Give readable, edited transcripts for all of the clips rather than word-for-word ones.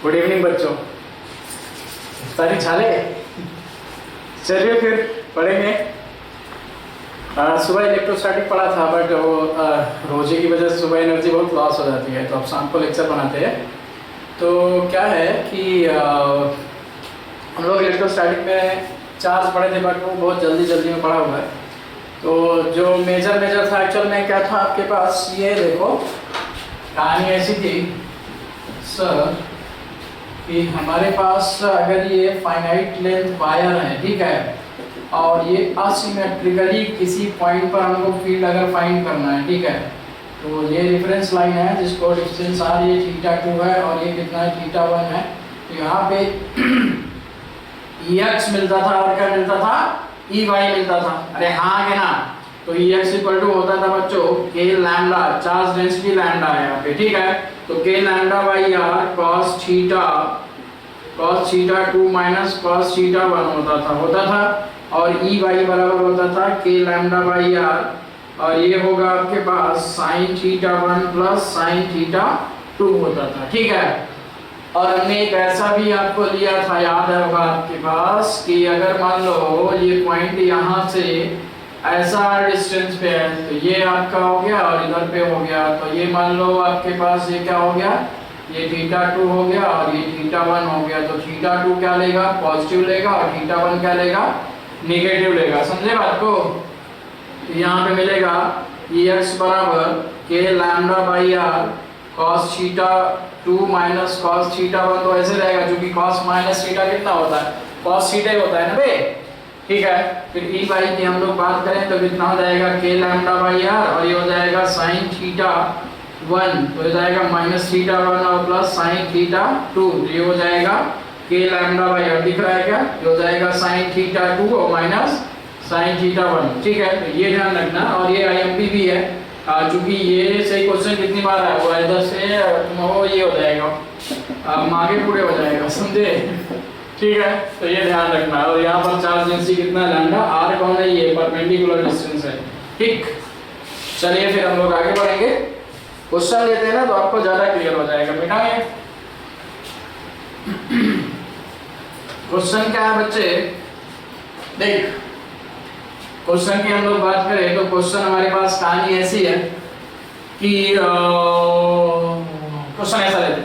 Good evening बच्चों। सारी छाले चलिए फिर पढ़ेंगे। सुबह इलेक्ट्रोस्टैटिक पढ़ा था बट वो रोजे की वजह से सुबह एनर्जी बहुत लॉस हो जाती है, तो अब शाम को लेक्चर बनाते हैं। तो क्या है कि हम लोग इलेक्ट्रोस्टैटिक में चार्ज पढ़े थे बट वो बहुत जल्दी में पढ़ा हुआ है। तो जो मेजर था एक्चुअल में क्या था आपके पास, ये देखो कहानी ऐसी थी सर कि हमारे पास अगर ये फाइनाइट लेंथ वायर है, ठीक है, और ये असिमेट्रिकली किसी पॉइंट पर हमको फील्ड अगर फाइंड करना है, ठीक है, तो ये रेफरेंस लाइन है जिसको डिस्टेंस आर ये θ2 है और ये कितना है θ1 है। तो यहाँ पे Ex मिलता था और क्या मिलता था, Ey मिलता था। अरे हाँ के ना, तो Ex इक्वल टू होता था बच्चों k lambda, charge density lambda है यहाँ पे, ठीक है। तो k lambda by R cos θ2 minus cos θ1 होता था और Ey बराबर होता था k लैम्डा बाई आर, और ये होगा आपके पास sin θ1 प्लस sin θ2 होता था, ठीक है। और हमने एक ऐसा भी आपको लिया था, याद है होगा आपके पास, कि अगर मान लो ये पॉइंट यहाँ से ऐसा डिस्टेंस पे है तो ये आपका हो गया और इधर पे हो गया, तो ये मान लो आपके पास ये क्या हो गया, ये θ2 हो गया और ये θ1 हो गया। तो θ2 क्या लेगा, पॉजिटिव लेगा, और θ1 क्या लेगा, नेगेटिव लेगा। समझे बात को। तो यहाँ पे मिलेगा Ex बराबर k lambda by R cos θ2 minus cos θ1, तो ऐसे रहेगा क्योंकि cos माइनस थीटा कितना होता है, cos थीटा ही होता है ना बे, ठीक है। फिर Ey की हम लोग बात करें तो कितना हो जाएगा k लैम्डा बाई आर, और ये हो जाएगा sin θ1, तो हो जाएगा माइनस θ1 और प्लस sin θ2, तो ये हो जाएगा k लैम्डा बाई आर, दिख रहा है क्या, ये हो जाएगा sin θ2 और माइनस sin θ1, ठीक है। तो ये ध्यान रखना। और ये IMP भी है चूंकि ये सही क्वेश्चन कितनी बार आया हुआ है, इधर से वो ये हो जाएगा आगे पूरे हो जाएगा, समझे, ठीक है। तो ये ध्यान रखना। और यहाँ पर चार्ज डेंसिटी कितना है, लैम्डा, आर कौन है, ये परपेंडिकुलर डिस्टेंस है, ठीक। चलिए फिर हम लोग आगे बढ़ेंगे, क्वेश्चन लेते हैं ना तो आपको ज्यादा क्लियर हो जाएगा बेटा। ये क्वेश्चन क्या है बच्चे, देख क्वेश्चन की हम लोग बात करें तो क्वेश्चन हमारे पास कहानी ऐसी है कि क्वेश्चन ऐसा लेते,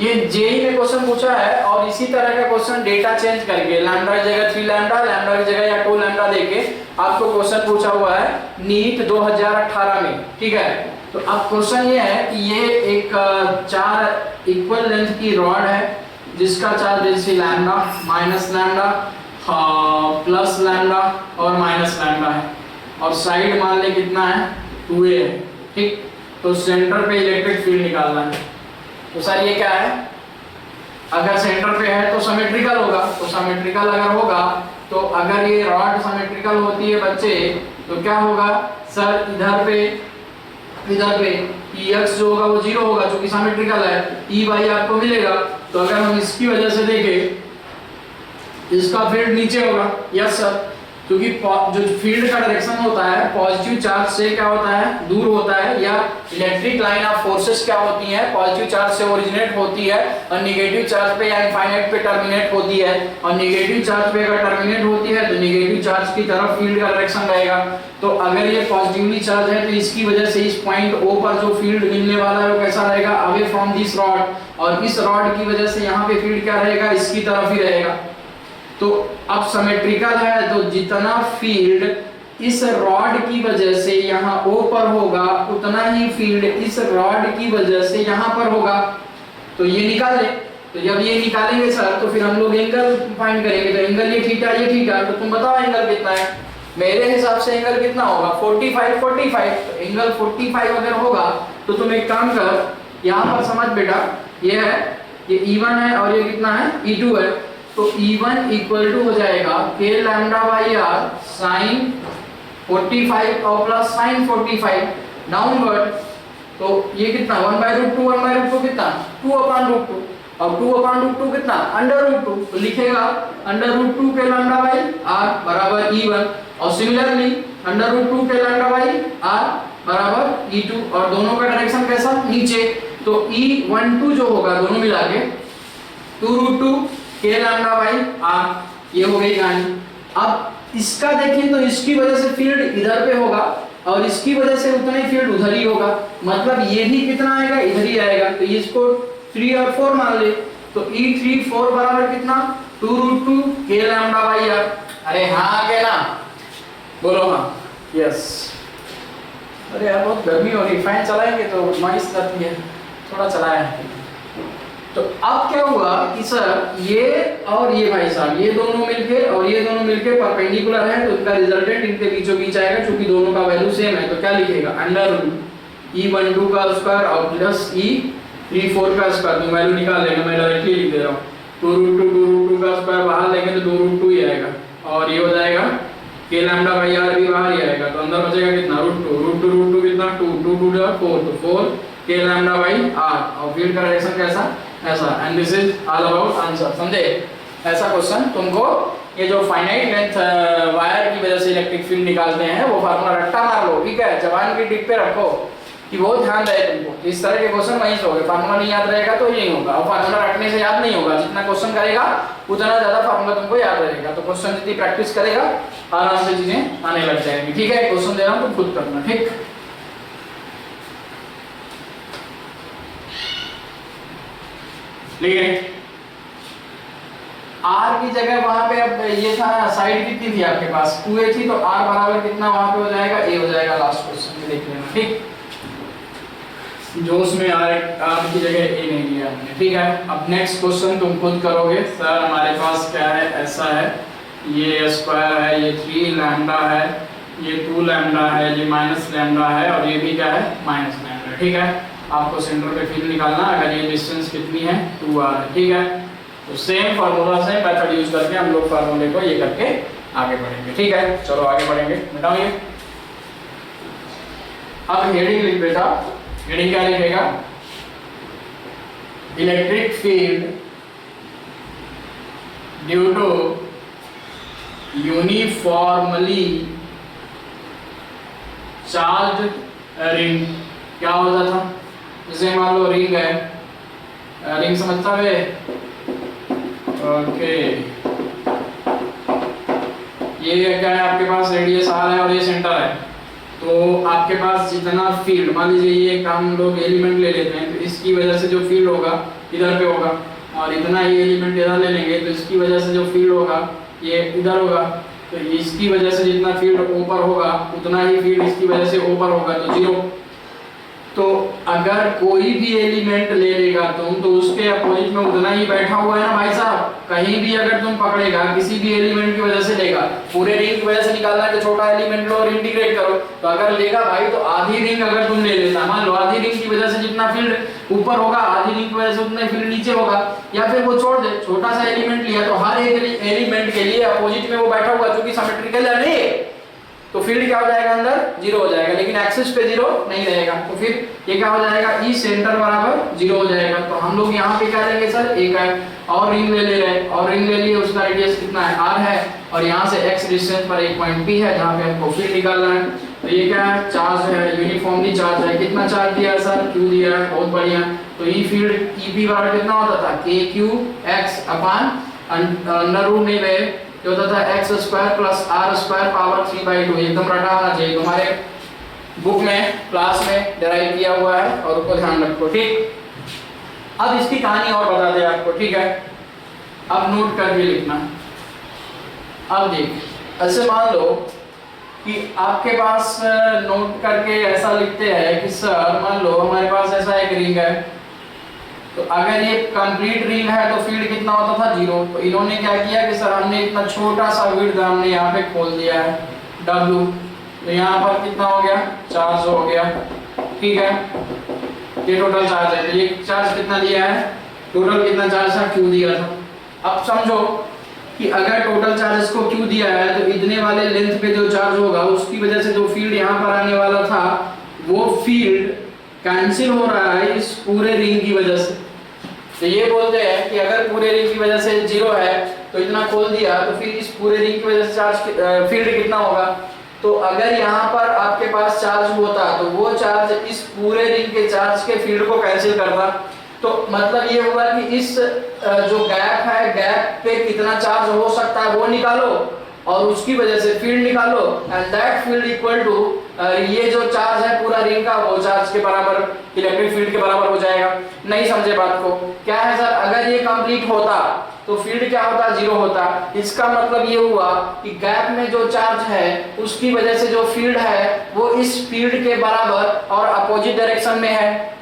ये जेई में क्वेश्चन पूछा है और इसी तरह का क्वेश्चन डेटा चेंज करके लैम्डा की जगह 3 लैम्डा, लैम्डा की जगह या 2 लैम्डा देके आपको क्वेश्चन पूछा हुआ है नीट 2018 में, ठीक है। तो अब क्वेश्चन ये है कि ये एक 4 इक्वल लेंथ की रॉड है जिसका charge density lambda, minus lambda, plus lambda और माइनस लैम्डा है, और साइड मान ले कितना है 2a है, ठीक। तो सेंटर पे इलेक्ट्रिक फील्ड निकालना है। तो सर ये क्या है, अगर सेंटर पे है तो सिमेट्रिकल होगा, तो सिमेट्रिकल अगर होगा तो अगर ये रॉड सिमेट्रिकल होती है बच्चे तो क्या होगा सर, इधर पे Ex जो होगा वो 0 होगा क्योंकि सिमेट्रिकल है, Ey आपको मिलेगा। तो अगर हम इसकी वजह से देखें इसका फील्ड नीचे होगा, यस सर, क्योंकि जो फील्ड का डायरेक्शन होता है पॉजिटिव चार्ज से क्या होता है, दूर होता है, या इलेक्ट्रिक लाइन ऑफ फोर्सेस क्या होती हैं, पॉजिटिव चार्ज से ओरिजिनेट होती है और नेगेटिव चार्ज पे या इनफाइनाइट पे टर्मिनेट होती है, और नेगेटिव चार्ज पे अगर टर्मिनेट होती है तो नेगेटिव चार्ज की तरफ फील्ड का डायरेक्शन रहेगा। तो अगर ये पॉजिटिवली चार्ज है तो इसकी वजह से इस पॉइंट O पर जो फील्ड मिलने वाला है वो कैसा रहेगा, अवे फ्रॉम दिस रॉड, और इस रॉड की वजह से यहाँ पे फील्ड क्या रहेगा, इसकी तरफ ही रहेगा। तो अब सिमेट्रिकल है तो जितना फील्ड इस रॉड की वजह से यहाँ O पर होगा उतना ही फील्ड इस रॉड की वजह से यहाँ पर होगा। तो ये निकाले, तो जब ये निकालेंगे सर तो फिर हम लोग एंगल फाइंड करेंगे। तो एंगल ये थीटा, तो तुम बताओ एंगल कितना है, मेरे हिसाब से एंगल कितना होगा 45। तो एंगल 45 अगर होगा तो तुम एक काम कर, यहाँ पर समझ बेटा, ये है, ये E1 है और ये कितना है E2 है। तो E1 इक्वल टू हो जाएगा k lambda by r sine 45 और प्लस साइन 45 डाउनवर्ड। तो ये कितना 1/√2 कितना 2/√2, और 2/√2 कितना √2, तो लिखेगा √2 k लैम्डा बाई आर बराबर E1, और similarly √2 k lambda by r बराबर E2, और दोनों का डायरेक्शन कैसा, नीचे। तो E12 जो होगा दोनों मिला के 2√2 k लैम्डा बाई r। ये हो गई कहानी। अब इसका देखें तो इसकी वजह से फील्ड इधर पे होगा और इसकी वजह से उतना ही फील्ड उधर ही होगा, मतलब ये भी कितना आएगा, इधर ही आएगा। तो इसको 3 और 4 मान ले, तो E3 4 बराबर कितना, 2√2 k लैम्डा बाई r। अरे हाँ के ना, बोलो हाँ, यस। अरे यार बहुत गर्मी हो रही, फैन चलाएंगे तो नॉइस आती है, थोड़ा चलाया है। तो अब क्या हुआ कि सर ये और ये भाई साहब ये दोनों मिलके और ये दोनों मिलके परपेंडिकुलर है, तो इनका रिजल्टेंट इनके बीचों बीच आएगा, क्योंकि दोनों का वैल्यू सेम है। तो क्या लिखेगा, अंडर E12 का स्क्वायर और प्लस E34 का स्क्वायर। तो वैल्यू निकाल लेंगे, मैं डायरेक्टली लिख दे रहा हूँ। 2√2 का स्क्वायर बाहर लेंगे तो 2√2 ही आएगा, और ये हो जाएगा k लैम्डा बाई r भी बाहर ही आएगा। तो अंदर बचेगा कितना, √2 कितना, 2 2 4, तो 4 k लैम्डा बाई r। और फील्ड का डायरेक्शन कैसा, ऐसा। And this is all about answer, समझे। ऐसा क्वेश्चन तुमको, ये जो फाइनाइट लेंथ वायर की वजह से इलेक्ट्रिक फील्ड निकालते हैं वो फार्मूला रट्टा मार लो, ठीक है, जबान की टिप पे रखो कि वो ध्यान रहे तुमको। इस तरह के क्वेश्चन वहीं से होंगे, फार्मूला नहीं याद रहेगा तो ये नहीं होगा, और फार्मूला रटने से याद नहीं होगा। जितना क्वेश्चन करेगा उतना ज्यादा फार्मूला तुमको याद रहेगा। तो क्वेश्चन जितनी प्रैक्टिस करेगा आराम से चीजें आने लग जाएंगी, ठीक है। क्वेश्चन दे रहा हूँ तो खुद करना, ठीक। लिखे R की जगह वहां पे, अब ये था साइड कितनी थी आपके पास, 2a थी, तो R बराबर कितना वहां पे हो जाएगा, a हो जाएगा। लास्ट क्वेश्चन में देख लेना, ठीक। जो उसमें R की जगह a नहीं लिया हमने, ठीक है। अब नेक्स्ट क्वेश्चन तुम खुद करोगे। सर हमारे पास क्या है, ऐसा है, ये स्क्वायर है, ये 3 लैम्डा है, ये 2 लैम्डा है, ये माइनस लैम्डा है, और ये भी क्या है, माइनस लैम्डा, ठीक है। आपको सेंटर पे फील्ड निकालना, अगर ये डिस्टेंस कितनी है, 2r है, ठीक है। तो सेम फार्मूला से मेथड यूज करके हम लोग फार्मूले को ये करके आगे बढ़ेंगे, ठीक है। चलो आगे बढ़ेंगे, बताओ ये। अब हेडिंग लिख बेटा, हेडिंग क्या लिखेगा, electric field due to uniformly charge ring. क्या होता था, जैसे मान लो रिंग है, रिंग समझता है, ओके। ये क्या है, आपके पास रेडियस r है और ये सेंटर है, तो आपके पास जितना फील्ड, मान लीजिए ये हम लोग एलिमेंट ले लेते हैं, तो इसकी वजह से जो फील्ड होगा इधर पे होगा, और इतना ये एलिमेंट इधर ले लेंगे तो इसकी वजह से जो फील्ड होगा ये इधर होगा, तो इसकी वजह से जितना फील्ड ऊपर होगा उतना ही फील्ड इसकी वजह से ऊपर होगा, तो 0। तो अगर कोई भी एलिमेंट ले लेगा तुम, तो उसके अपोजिट में उतना ही बैठा हुआ है ना भाई साहब। कहीं भी अगर तुम पकड़ेगा, किसी भी एलिमेंट की वजह से लेगा, पूरे रिंग की वजह से निकालना है तो छोटा एलिमेंट लो और इंटीग्रेट करो। तो अगर लेगा भाई तो आधी रिंग अगर तुम ले लेता, मान लो आधी रिंग की वजह से जितना फील्ड ऊपर होगा, आधी रिंग की वजह से उतना फील्ड नीचे होगा, या फिर वो छोड़ दे, छोटा सा एलिमेंट लिया तो हर एक एलिमेंट के लिए अपोजिट में वो बैठा हुआ, चूंकि सिमेट्रिकल है नहीं, तो फील्ड क्या हो जाएगा, अंदर 0 हो जाएगा, लेकिन एक्सिस पे 0 नहीं रहेगा। तो फिर ये क्या हो जाएगा, ई सेंटर बराबर 0 हो जाएगा। तो हम लोग यहाँ पे क्या लेंगे सर, एक है और रिंग ले रहे हैं, और रिंग ले लिए, उसका रेडियस कितना है, r है, और यहाँ से x डिस्टेंस पर एक पॉइंट p है जहाँ पे हमको फील्ड निकालना है। तो ये क्या है, चार्ज है, यूनिफॉर्मली चार्ज है। कितना चार्ज दिया है सर, q दिया है, बहुत बढ़िया। तो ई फील्ड EP बराबर कितना होता था, kqx अपान अंडर रूट नहीं रहे, जो होता था x square plus r square power 3/2। एकदम रटा होना चाहिए, तुम्हारे बुक में क्लास में डिराइव किया हुआ है, और उसको ध्यान रखो, ठीक। अब इसकी कहानी और बता दे आपको, ठीक है। अब नोट करके लिखना। अब देख, ऐसे मान लो कि आपके पास नोट करके ऐसा लिखते हैं कि सर मान लो हमारे पास ऐसा एक रिंग है, तो अगर ये कंप्लीट रिंग है तो फील्ड कितना होता था, 0। तो इन्होंने क्या किया कि सर हमने इतना छोटा सा विड्थ हमने यहाँ पे खोल दिया है, W। तो यहाँ पर कितना हो गया, चार्ज हो गया, ठीक है। ये टोटल चार्ज है, तो ये चार्ज कितना दिया है, टोटल कितना चार्ज था, Q दिया था। अब समझो कि अगर टोटल चार्ज को Q दिया है, तो इतने वाले लेंथ पे जो चार्ज होगा उसकी वजह से जो फील्ड यहाँ पर आने वाला था, वो फील्ड कैंसिल हो रहा है इस पूरे रिंग की वजह से। तो ये बोलते हैं कि अगर पूरे रिंग की वजह से 0 है, तो इतना खोल दिया, तो फिर इस पूरे रिंग की वजह से चार्ज फील्ड कितना होगा। तो अगर यहाँ पर आपके पास चार्ज होता, तो वो चार्ज इस पूरे रिंग के चार्ज के फील्ड को कैंसिल करता। तो मतलब ये हुआ कि इस जो गैप है, गैप पे कितना चार्ज हो सकता है वो निकालो और उसकी वजह से फील्ड निकालो, and that field equal to ये जो चार्ज है पूरा रिंग का वो चार्ज के बराबर, इलेक्ट्रिक फील्ड के बराबर हो जाएगा। नहीं समझे बात को? क्या है सर, अगर ये कंप्लीट होता तो फील्ड क्या होता, जीरो होता। इसका मतलब ये हुआ कि गैप में जो चार्ज है उसकी वजह से जो फील्ड है वो इस फील्ड के बराबर और अपोजिट डायरेक्शन में है।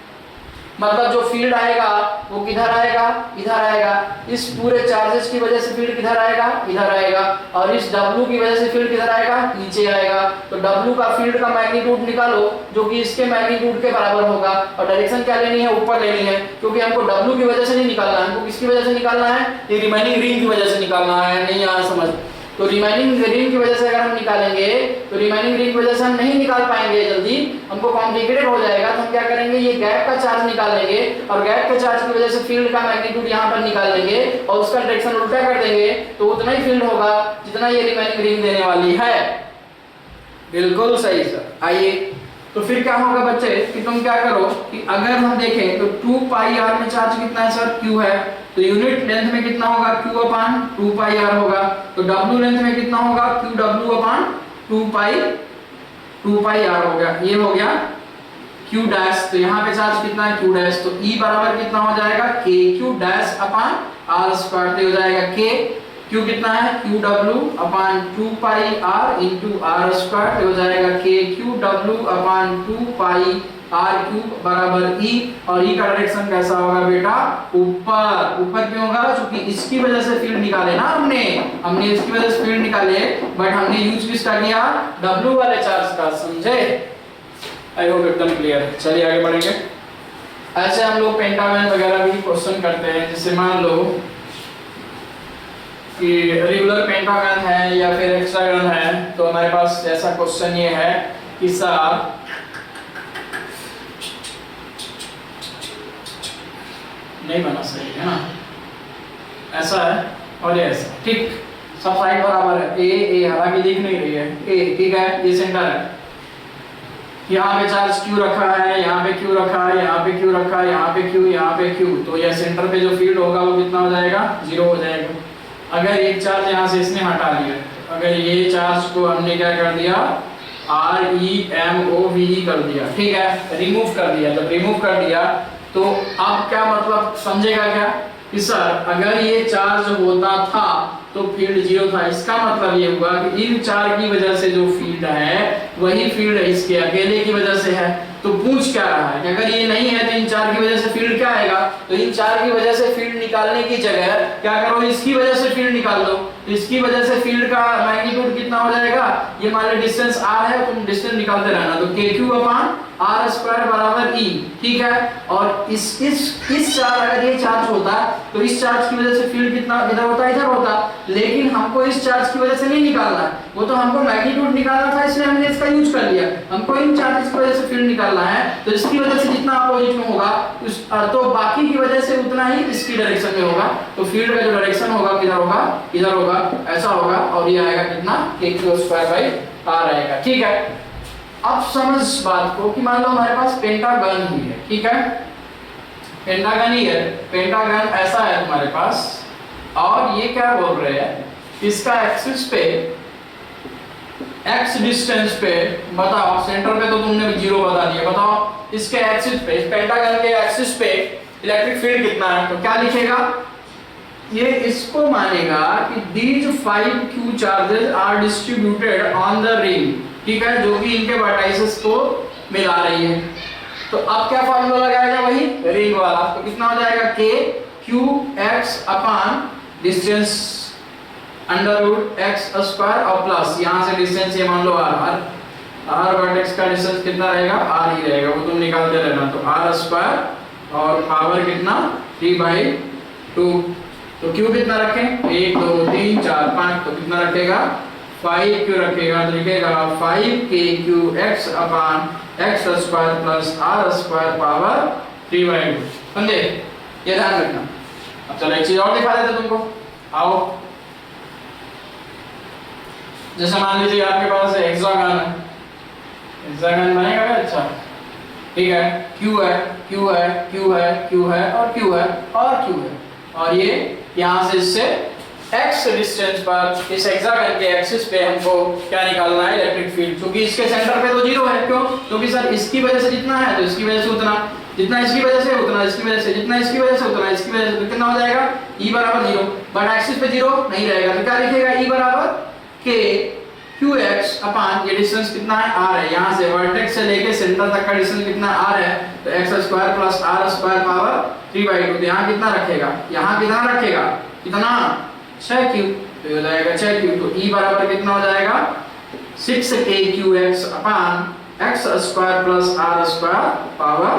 मतलब जो फील्ड आएगा वो किधर आएगा, इधर आएगा। इस पूरे चार्जेस की वजह से फील्ड किधर आएगा, इधर आएगा, और इस W की वजह से फील्ड किधर आएगा, नीचे आएगा। तो W का फील्ड का मैग्नीट्यूड निकालो जो कि इसके मैग्नीट्यूड के बराबर होगा, और डायरेक्शन क्या लेनी है, ऊपर लेनी है, क्योंकि हमको W की वजह से नहीं निकालना है, हमको किसकी वजह से निकालना है, ये रिमेनिंग रिंग की वजह से निकालना है। नहीं आया समझ? तो रिमेनिंग रिंग की वजह से अगर हम निकालेंगे तो रिमेनिंग रिंग की वजह से हम नहीं निकाल पाएंगे जल्दी, हमको कॉम्प्लिकेटेड हो जाएगा। तो हम क्या करेंगे, ये गैप का चार्ज निकाल लेंगे और गैप के चार्ज की वजह से फील्ड का मैग्नीट्यूड यहाँ पर निकाल लेंगे और उसका डायरेक्शन उल्टा कर देंगे, तो उतना ही फील्ड होगा जितना ये रिमेनिंग रिंग देने वाली है। बिल्कुल सही सर। आइए तो फिर क्या होगा बच्चे कि तुम क्या करो कि अगर हम देखें तो 2 पाई आर में चार्ज कितना है सर, Q है, तो यूनिट लेंथ में कितना होगा, Q अपान 2 पाई आर होगा। तो W लेंथ में कितना होगा, QW अपान 2 पाई आर हो गया। ये हो गया Q डैश। तो यहाँ पे चार्ज कितना है, Q डैश। तो E बराबर कितना हो जाएगा, KQ डैश अपान R स्क्वायर। तो हो जाएगा K, Q कितना है, QW अपान 2 पाई R इंटू R स्क्वायर। हो जाएगा KQW अपान 2 पाई R क्यूब बराबर E, और E का डायरेक्शन कैसा होगा बेटा, ऊपर। ऊपर क्यों होगा, क्योंकि इसकी वजह से फील्ड निकाले ना हमने इसकी वजह से फील्ड निकाले, बट हमने यूज किसका किया, W वाले चार्ज का। समझे? आई होप एकदम क्लियर है। चलिए आगे बढ़ेंगे। ऐसे हम लोग पेंटागन वगैरह भी क्वेश्चन करते हैं, जैसे मान लो कि रेगुलर पेंटागन है या फिर हेक्सागन है, तो हमारे पास ऐसा क्वेश्चन ये है कि सर नहीं बना सही है ना, ऐसा है और ये ऐसा, ठीक, सब साइड बराबर है। ए हालांकि दिख नहीं रही है, ए ठीक है, ये सेंटर है। यहाँ पे चार्ज Q रखा है, यहाँ पे Q रखा है, यहाँ पे Q रखा है, यहाँ पे Q, यहाँ पे Q। तो यह सेंटर पे जो फील्ड होगा वो कितना हो जाएगा, 0 हो जाएगा। अगर एक चार्ज यहाँ से इसने हटा लिया, अगर ये चार्ज को हमने क्या कर दिया, REMOVE कर दिया, ठीक है, रिमूव कर दिया। जब रिमूव कर दिया तो अब क्या मतलब समझेगा क्या कि सर अगर ये चार्ज होता था तो फील्ड 0 था। इसका मतलब ये हुआ कि इन चार की वजह से जो फील्ड है वही फील्ड इसके अकेले की वजह से है। तो पूछ क्या रहा है कि अगर ये नहीं है तो इन चार की वजह से फील्ड क्या आएगा, तो इन चार की वजह से फील्ड निकालने की जगह क्या करो, इसकी वजह से फील्ड निकाल दो। तो इसकी वजह से फील्ड का मैग्नीट्यूड कितना हो जाएगा, ये मान लो डिस्टेंस r है, तुम डिस्टेंस निकालते रहना। तो KQ अपान R स्क्वायर बराबर E, ठीक है। और इस चार्ज, अगर ये चार्ज होता तो इस चार्ज की वजह से फील्ड कितना इधर होता, इधर होता, लेकिन हमको इस चार्ज की वजह से नहीं निकालना है, वो तो हमको मैग्नीट्यूड निकालना था, इसलिए हमने इसका यूज कर लिया। हमको इन चार्जेस की वजह से फील्ड निकालना है, तो इसकी वजह से जितना अपोजिट में होगा तो बाकी की वजह से उतना ही इसकी डायरेक्शन में होगा। तो फील्ड का जो डायरेक्शन होगा किधर होगा, इधर होगा, ऐसा होगा, और ये आएगा कितना, KQ स्क्वायर बाई R आएगा, ठीक है। अब समझ बात को कि मान लो हमारे पास पेंटागन ही है, ठीक है, पेंटागन ही है। पेंटागन ऐसा है तुम्हारे पास, और ये क्या बोल रहे हैं, इसका एक्सिस पे x डिस्टेंस पे बताओ, सेंटर पे तो तुमने 0 बता दिया, बताओ इसके एक्सिस पे, इस पेंटागन के एक्सिस पे इलेक्ट्रिक फील्ड कितना है। तो क्या लिखेगा, ये इसको मानेगा कि these 5 Q charges are distributed on the ring, ठीक है, जो कि इनके वर्टाइसेस को मिला रही है। तो अब क्या फॉर्मूला लगाएगा, वही रिंग वाला। तो कितना हो जाएगा, KQX upon distance under root x square और प्लस यहाँ से डिस्टेंस ये मान लो r वर्टेक्स का डिस्टेंस कितना रहेगा, r ही रहेगा, वो तुम निकालते रहना। तो r स्क्वायर और पावर कितना 3/2। तो Q कितना रखें, 1 2 3 4 5, तो कितना रखेगा 5Q रखेगा। तो लिखेगा 5KQX अपान x square plus r square power 3/2। समझे, ये ध्यान रखना। अब चलो एक चीज और दिखा देते तुमको, आओ। जैसे मान लीजिए आपके पास हेक्सागन है, हेक्सागन बनेगा क्या, अच्छा ठीक है, Q है, Q है, Q है, Q है और Q है और Q है, और ये यहाँ से इससे x डिस्टेंस पर इस हेक्सागन के एक्सिस पे हमको क्या निकालना है, इलेक्ट्रिक फील्ड। क्योंकि इसके सेंटर पे तो 0 है, क्यों? क्योंकि सर इसकी वजह से जितना है तो इसकी वजह से उतना, जितना इसकी वजह से उतना इसकी वजह से, जितना इसकी वजह से उतना इसकी वजह से, तो कितना हो जाएगा E बराबर 0। बट एक्सिस पे 0 नहीं रहेगा तो क्या लिखेगा, E बराबर k qx अपान ये डिस्टेंस कितना है r है, यहाँ से वर्टेक्स से लेके सेंटर तक का डिस्टेंस कितना r है, तो x square plus r square power 3/2। तो यहाँ कितना रखेगा, यहाँ कितना रखेगा, कितना 6q, तो हो जाएगा 6q। तो E बराबर कितना हो जाएगा 6kqx upon x square plus r square power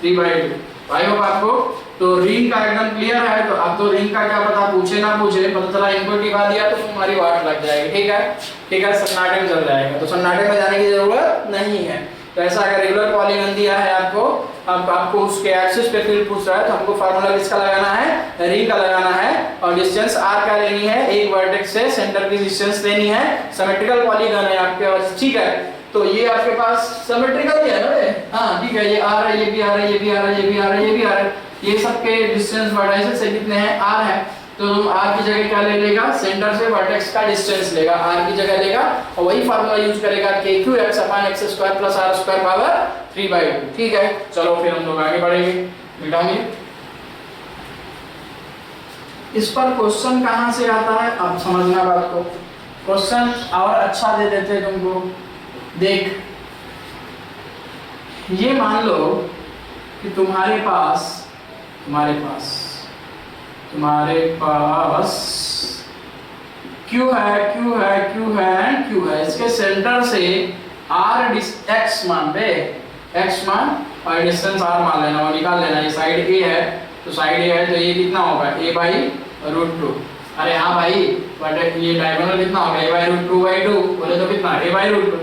3/2। I hope आपको तो रिंग का एकदम क्लियर है। तो अब तो रिंग का क्या पता, पूछे ना पूछे, पता चला इनपुट टिका दिया तो तुम्हारी वाट लग जाएगी। ठीक है, ठीक है, सन्नाटे में चल जाएगा, तो सन्नाटे में जाने की जरूरत नहीं है। तो ऐसा अगर रेगुलर पॉलीगन दिया है आपको, अब आपको उसके एक्सिस पे फील्ड पूछ रहा है, तो हमको फार्मूला किसका लगाना है, रिंग का लगाना है, और डिस्टेंस r क्या लेनी है, एक वर्टेक्स से सेंटर की डिस्टेंस लेनी है। सिमेट्रिकल पॉलीगन है आपके पास, ठीक है। तो ये आपके पास सिमेट्रिकल ही है ना, हाँ ठीक है, ये आ रहा है, ये भी आ रहा है, ये भी आ रहा है, ये भी आ रहा है, ये भी आ रहा है, ये सबके डिस्टेंस वर्टाइसेस से कितने हैं, r है। तो r की जगह क्या ले लेगा, सेंटर से वर्टेक्स का डिस्टेंस लेगा, r की जगह लेगा, और वही फार्मूला यूज करेगा kqx अपान x square plus r square power 3/2। ठीक है, चलो फिर हम लोग आगे बढ़ेंगे, मिटाएंगे। इस पर क्वेश्चन कहां से आता है, आप समझना बात को। क्वेश्चन और अच्छा दे देते तुमको। देख, ये मान लो कि तुम्हारे पास Q है, Q है, Q है एंड Q है। इसके सेंटर से R x मान दे, x मान और डिस्टेंस R मान लेना और निकाल लेना। ये साइड A है, तो साइड A है तो ये कितना होगा, a/√2। अरे हाँ भाई, बट ये डायगोनल कितना होगा, a/√2/2 बोले तो कितना, a/√2।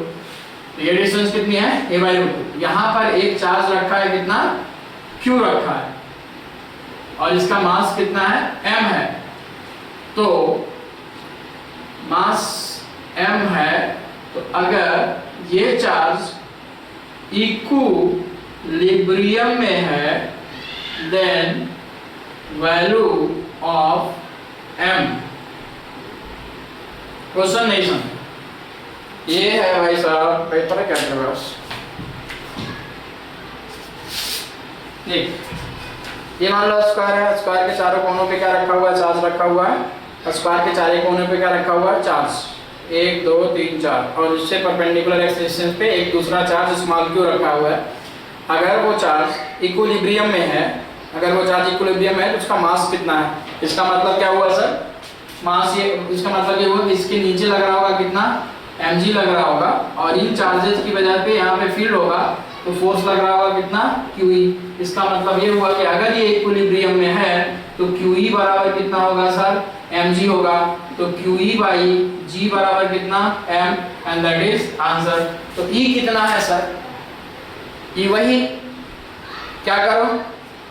तो ये डिस्टेंस कितनी है, a/√2। यहाँ पर एक चार्ज रखा है, कितना, Q रखा है, और इसका मास कितना है, m है। तो मास m है, तो अगर ये चार्ज इक्विलिब्रियम में है, then value of m, question नहीं समझ, ये है भाई साहब, पेपर है क्या तेरे पास, देख ये मान लो स्क्वायर है, स्क्वायर के चारों कोनों पे क्या रखा हुआ है, चार्ज रखा हुआ है। स्क्वायर के चारों कोनों पे क्या रखा हुआ है, चार्ज, 1 2 3 4, और इससे परपेंडिकुलर एक्स डिस्टेंस पे एक दूसरा चार्ज स्मॉल q रखा हुआ है। अगर वो चार्ज इक्विलिब्रियम में है, अगर वो चार्ज इक्विलिब्रियम में है तो उसका मास कितना है। इसका मतलब क्या हुआ सर, मास ये, इसका मतलब ये हुआ कि इसके नीचे लग रहा होगा कितना, mg लग रहा होगा, और इन चार्जेस की वजह पे यहाँ पे फील्ड होगा, तो फोर्स लग रहा होगा कितना, QE। इसका मतलब ये हुआ कि अगर ये इक्विलिब्रियम में है तो QE बराबर कितना होगा सर, mg होगा। तो QE बाई g बराबर कितना, m, and that is answer. तो E कितना है सर, E वही, क्या करो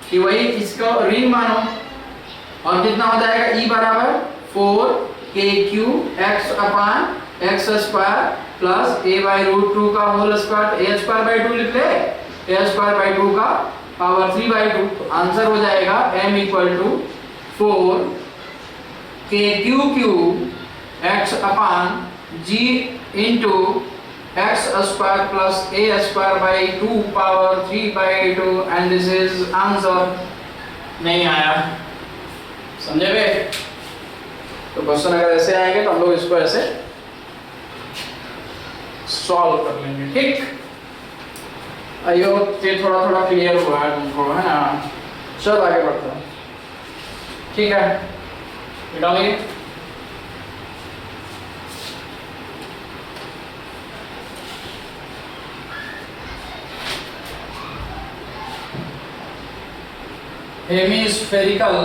कि वही इसको रिंग मानो, और कितना हो जाएगा, E बराबर 4kqx अपान x स्क्वायर प्लस a/√2 का होल स्क्वायर, a²/2 लिख ले, a²/2 का पावर 3/2। तो आंसर हो जाएगा m = 4kqx upon g into x square plus a²/2 power 3/2, and this is answer. नहीं आया, समझे बे? तो क्वेश्चन अगर ऐसे आएंगे तो हम लोग इसको ऐसे सॉल्व कर लेंगे, ठीक। आइयो, ये थोड़ा थोड़ा क्लियर हुआ है तुमको, है ना। चल आगे बढ़ते हैं, ठीक है, मिटाओगे। हेमिस्फेरिकल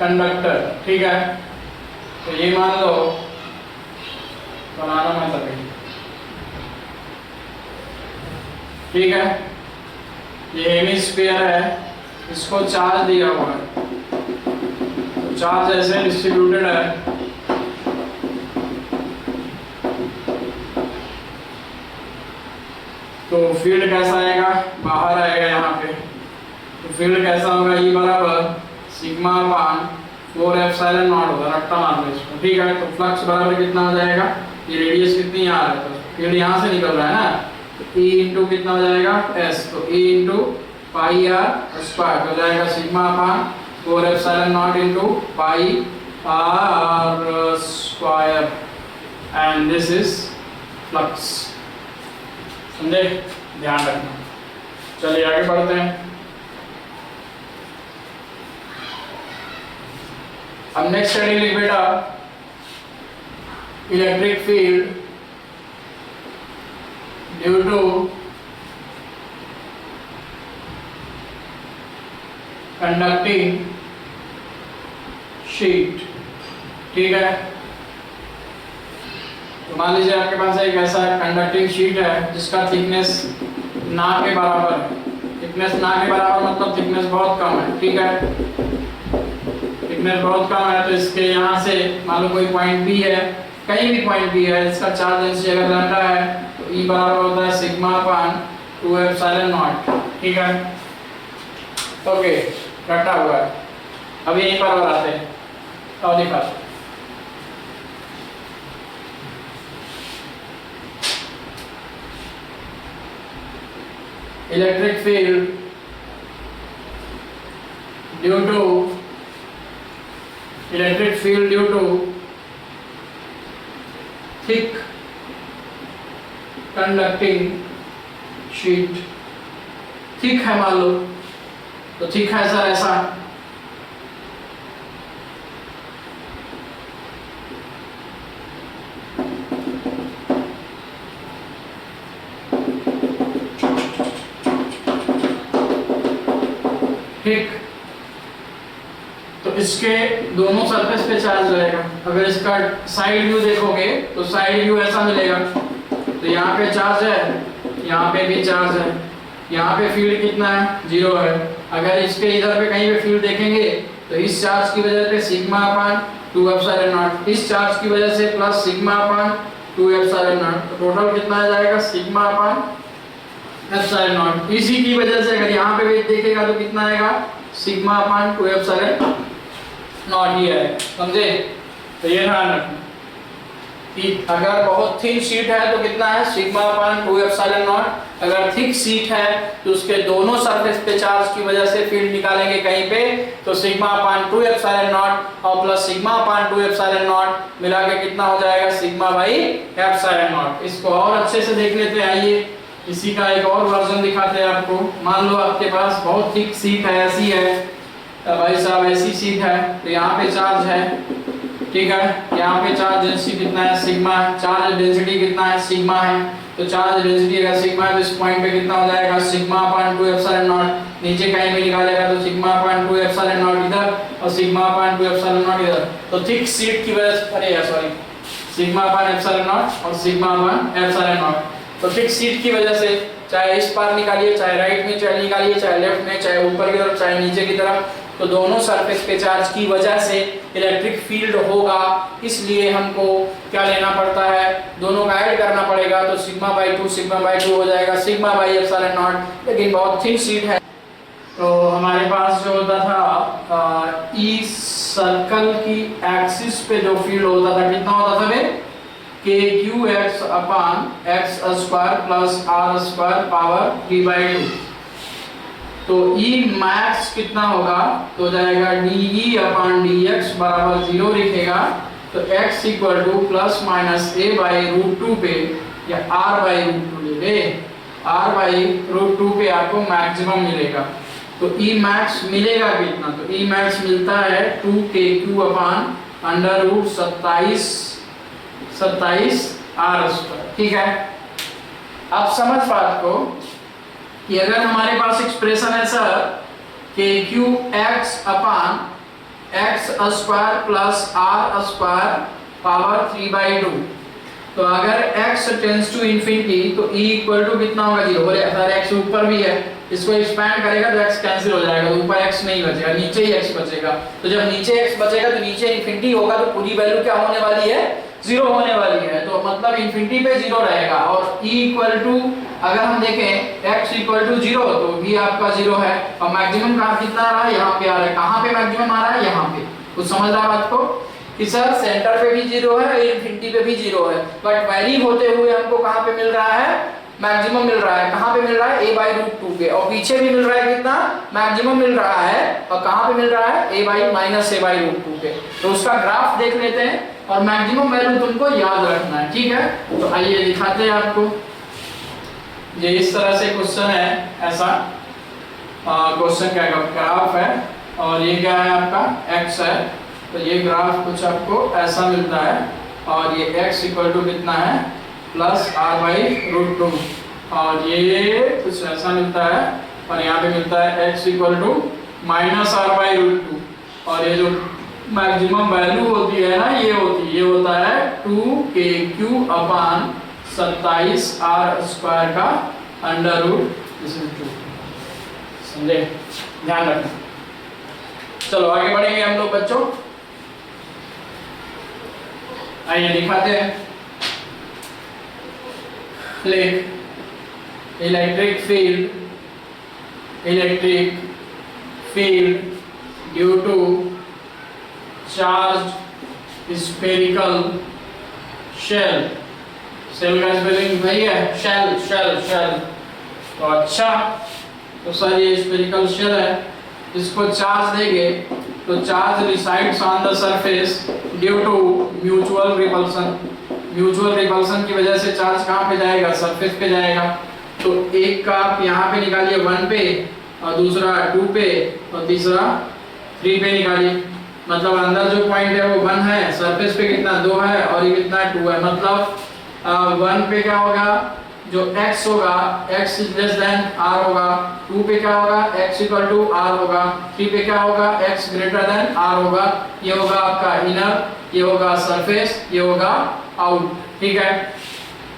कंडक्टर, ठीक है। तो ये मान लो, बनाना मैं तभी, ठीक है। ये हेमिस्फीयर है, इसको चार्ज दिया हुआ है, तो चार्ज ऐसे डिस्ट्रीब्यूटेड है, तो फील्ड कैसा आएगा, बाहर आएगा यहाँ पे। तो फील्ड कैसा होगा, ई बराबर सिग्मा अपान 4 एप्सिलॉन नॉट होगा, रट्टा मार लो इसको, ठीक है। तो फ्लक्स बराबर कितना हो जाएगा, ये रेडियस कितनी यहाँ है, तो फील्ड यहाँ से निकल रहा है ना, तो ई इंटू कितना हो जाएगा एस, तो E into pi r square हो जाएगा sigma upon 4 epsilon not into pi r square, and this is flux. समझे, ध्यान रखना। चलिए आगे बढ़ते हैं। अब नेक्स्ट स्टडी लिख बेटा, electric field due to conducting sheet, ठीक है। तो मान लीजिए आपके पास एक ऐसा कंडक्टिंग शीट है जिसका थिकनेस ना के बराबर है। थिकनेस ना के बराबर मतलब थिकनेस बहुत कम है, ठीक है। थिकनेस बहुत कम है, तो इसके यहाँ से मान लो कोई पॉइंट बी है, कहीं भी पॉइंट बी है, इसका चार्ज डेंसिटी अगर लैम्डा है तो ई बराबर होता है सिग्मा अपान 2 एप्सिलॉन नॉट, ठीक है। ओके, रटा हुआ है। अब यहीं पर और आते हैं और दिखाते हैं। Electric field due to thick conducting sheet, thick है मान लो, तो थिक है सर ऐसा, ठीक। तो इसके दोनों सरफेस पे चार्ज रहेगा। अगर इसका साइड व्यू देखोगे तो साइड व्यू ऐसा मिलेगा, तो यहाँ पे चार्ज है, यहाँ पे भी चार्ज है, यहाँ पे फील्ड कितना है, 0 है। अगर इसके इधर पे कहीं पे फील्ड देखेंगे तो इस चार्ज की वजह से सिग्मा अपान 2 एप्सिलॉन नॉट, इस चार्ज की वजह से plus sigma upon 2 epsilon not, तो टोटल कितना आ जाएगा सिग्मा अपान एप्सिलॉन नॉट। इसी की वजह से अगर यहाँ पे वेट देखेगा तो कितना आएगा सिग्मा अपान 2 एप्सिलॉन नॉट ही है, समझे। तो ये ध्यान रखना कि अगर बहुत थिन शीट है तो कितना है सिग्मा अपान 2 एप्सिलॉन नॉट। अगर थिक शीट है तो उसके दोनों सरफेस पे चार्ज की वजह से फील्ड निकालेंगे कहीं पे, तो सिग्मा अपान 2 एप्सिलॉन नॉट और plus sigma upon 2 epsilon not मिला के कितना हो जाएगा सिग्मा बाई एप्सिलॉन नॉट। इसको और अच्छे से देख लेते हैं, आइए इसी का एक और वर्जन दिखाते हैं आपको। मान लो आपके पास बहुत थिक शीट है, ऐसी है भाई साहब, ऐसी शीट है, तो यहाँ पे चार्ज है, ठीक है। यहाँ पे चार्ज डेंसिटी कितना है सिग्मा, चार्ज डेंसिटी कितना है सिग्मा है, तो चार्ज डेंसिटी अगर सिग्मा है तो इस पॉइंट पे कितना हो जाएगा सिग्मा अपान 2 एप्सिलॉन नॉट। नीचे कहीं भी निकालेगा तो सिग्मा अपान 2 एप्सिलॉन नॉट इधर और सिग्मा अपान 2 एप्सिलॉन नॉट इधर। तो थिक शीट की वजह से, अरे sorry, sigma upon epsilon not और सिग्मा अपान एप्सिलॉन नॉट। तो थिक शीट की वजह से चाहे इस पार निकालिए, चाहे राइट में चाहे निकालिए, चाहे लेफ्ट में, चाहे ऊपर की तरफ, चाहे नीचे की तरफ, तो दोनों सरफेस पे चार्ज की वजह से इलेक्ट्रिक फील्ड होगा। इसलिए हमको क्या लेना पड़ता है, दोनों का ऐड करना पड़ेगा, तो सिग्मा बाई 2 हो जाएगा सिग्मा बाई एप्सिलॉन नॉट। लेकिन बहुत थिन शीट है, तो हमारे पास जो होता था ई सर्कल की एक्सिस पे जो फील्ड होता था कितना होता था भाई, k q x upon x square plus r square power 3/2। तो E मैक्स कितना होगा, तो जाएगा dE अपान dx बराबर 0 लिखेगा, तो x equal to plus minus a by root 2 पे या r बाई रूट 2 ले ले, r बाई रूट 2 पे आपको मैक्सिमम मिलेगा। तो E मैक्स मिलेगा कितना, तो E मैक्स मिलता है 2kq upon under root 27 r square, ठीक है। अब समझ बात को कि अगर हमारे पास एक्सप्रेशन है sir k q x upon x square plus r square power 3/2, तो अगर x टेंड्स टू इंफिनिटी तो e इक्वल टू कितना होगा 0। बोले सर x ऊपर भी है, इसको एक्सपैंड करेगा तो x कैंसिल हो जाएगा, तो ऊपर x नहीं बचेगा, नीचे ही x बचेगा। तो जब नीचे x बचेगा तो नीचे इंफिनिटी होगा, तो पूरी वैल्यू क्या होने वाली है जीरो होने वाली है, तो मतलब इन्फिनिटी पे जीरो रहेगा। और ई इक्वल टू अगर हम देखें x इक्वल टू जीरो तो भी आपका जीरो है। और मैक्सिमम कहाँ कितना आ रहा है, यहाँ पे आ रहा है। कहाँ पे मैक्सिमम आ रहा है, यहाँ पे। कुछ समझ रहा है बात को कि सर सेंटर पे भी जीरो है, इन्फिनिटी पे भी जीरो है, बट वैरी होते हुए हमको कहाँ पे मिल रहा है, मैक्सिमम मिल रहा है। कहाँ पे मिल रहा है, a/√2 पे। और पीछे भी मिल रहा है कितना, मैक्सिमम मिल रहा है। और कहाँ पे मिल रहा है, a/-a/√2 पे। तो उसका ग्राफ देख लेते हैं और मैक्सिमम वैल्यू तुमको याद रखना है, ठीक है। तो आइए दिखाते हैं आपको। ये इस तरह से क्वेश्चन है, ऐसा क्वेश्चन का ग्राफ है। और ये क्या है, आपका x है। तो ये ग्राफ कुछ आपको ऐसा मिलता है। और ये x इक्वल टू कितना है, +r/√2। और ये कुछ ऐसा मिलता है। और यहाँ पे मिलता है x इक्वल टू -r/√2। और ये जो मैक्सिमम वैल्यू होती है ना, ये होता है 2kq/27r² का √2। समझे, ध्यान रखना। चलो आगे बढ़ेंगे हम लोग बच्चों। आइए दिखाते हैं। लिख electric field due to charge spherical shell. Shell का स्पेलिंग वही है, शेल। तो अच्छा, तो सर ये स्फेरिकल शेल है, इसको चार्ज देंगे तो charge resides on the surface due to mutual repulsion की वजह से चार्ज कहाँ पे जाएगा, सरफेस पे जाएगा। तो एक का आप यहाँ पे निकालिए 1 पे, और दूसरा 2 पे, और तीसरा 3 पे निकालिए। मतलब अंदर जो पॉइंट है वो 1 है, सरफेस पे कितना 2 है, और ये कितना 2 है। मतलब 1 पे क्या होगा, जो x होगा x r होगा। 2 पे क्या होगा, x = r होगा। 3 पे क्या होगा, x r होगा। ये होगा आपका इनर, ये होगा सरफेस, ये होगा आउट, ठीक है।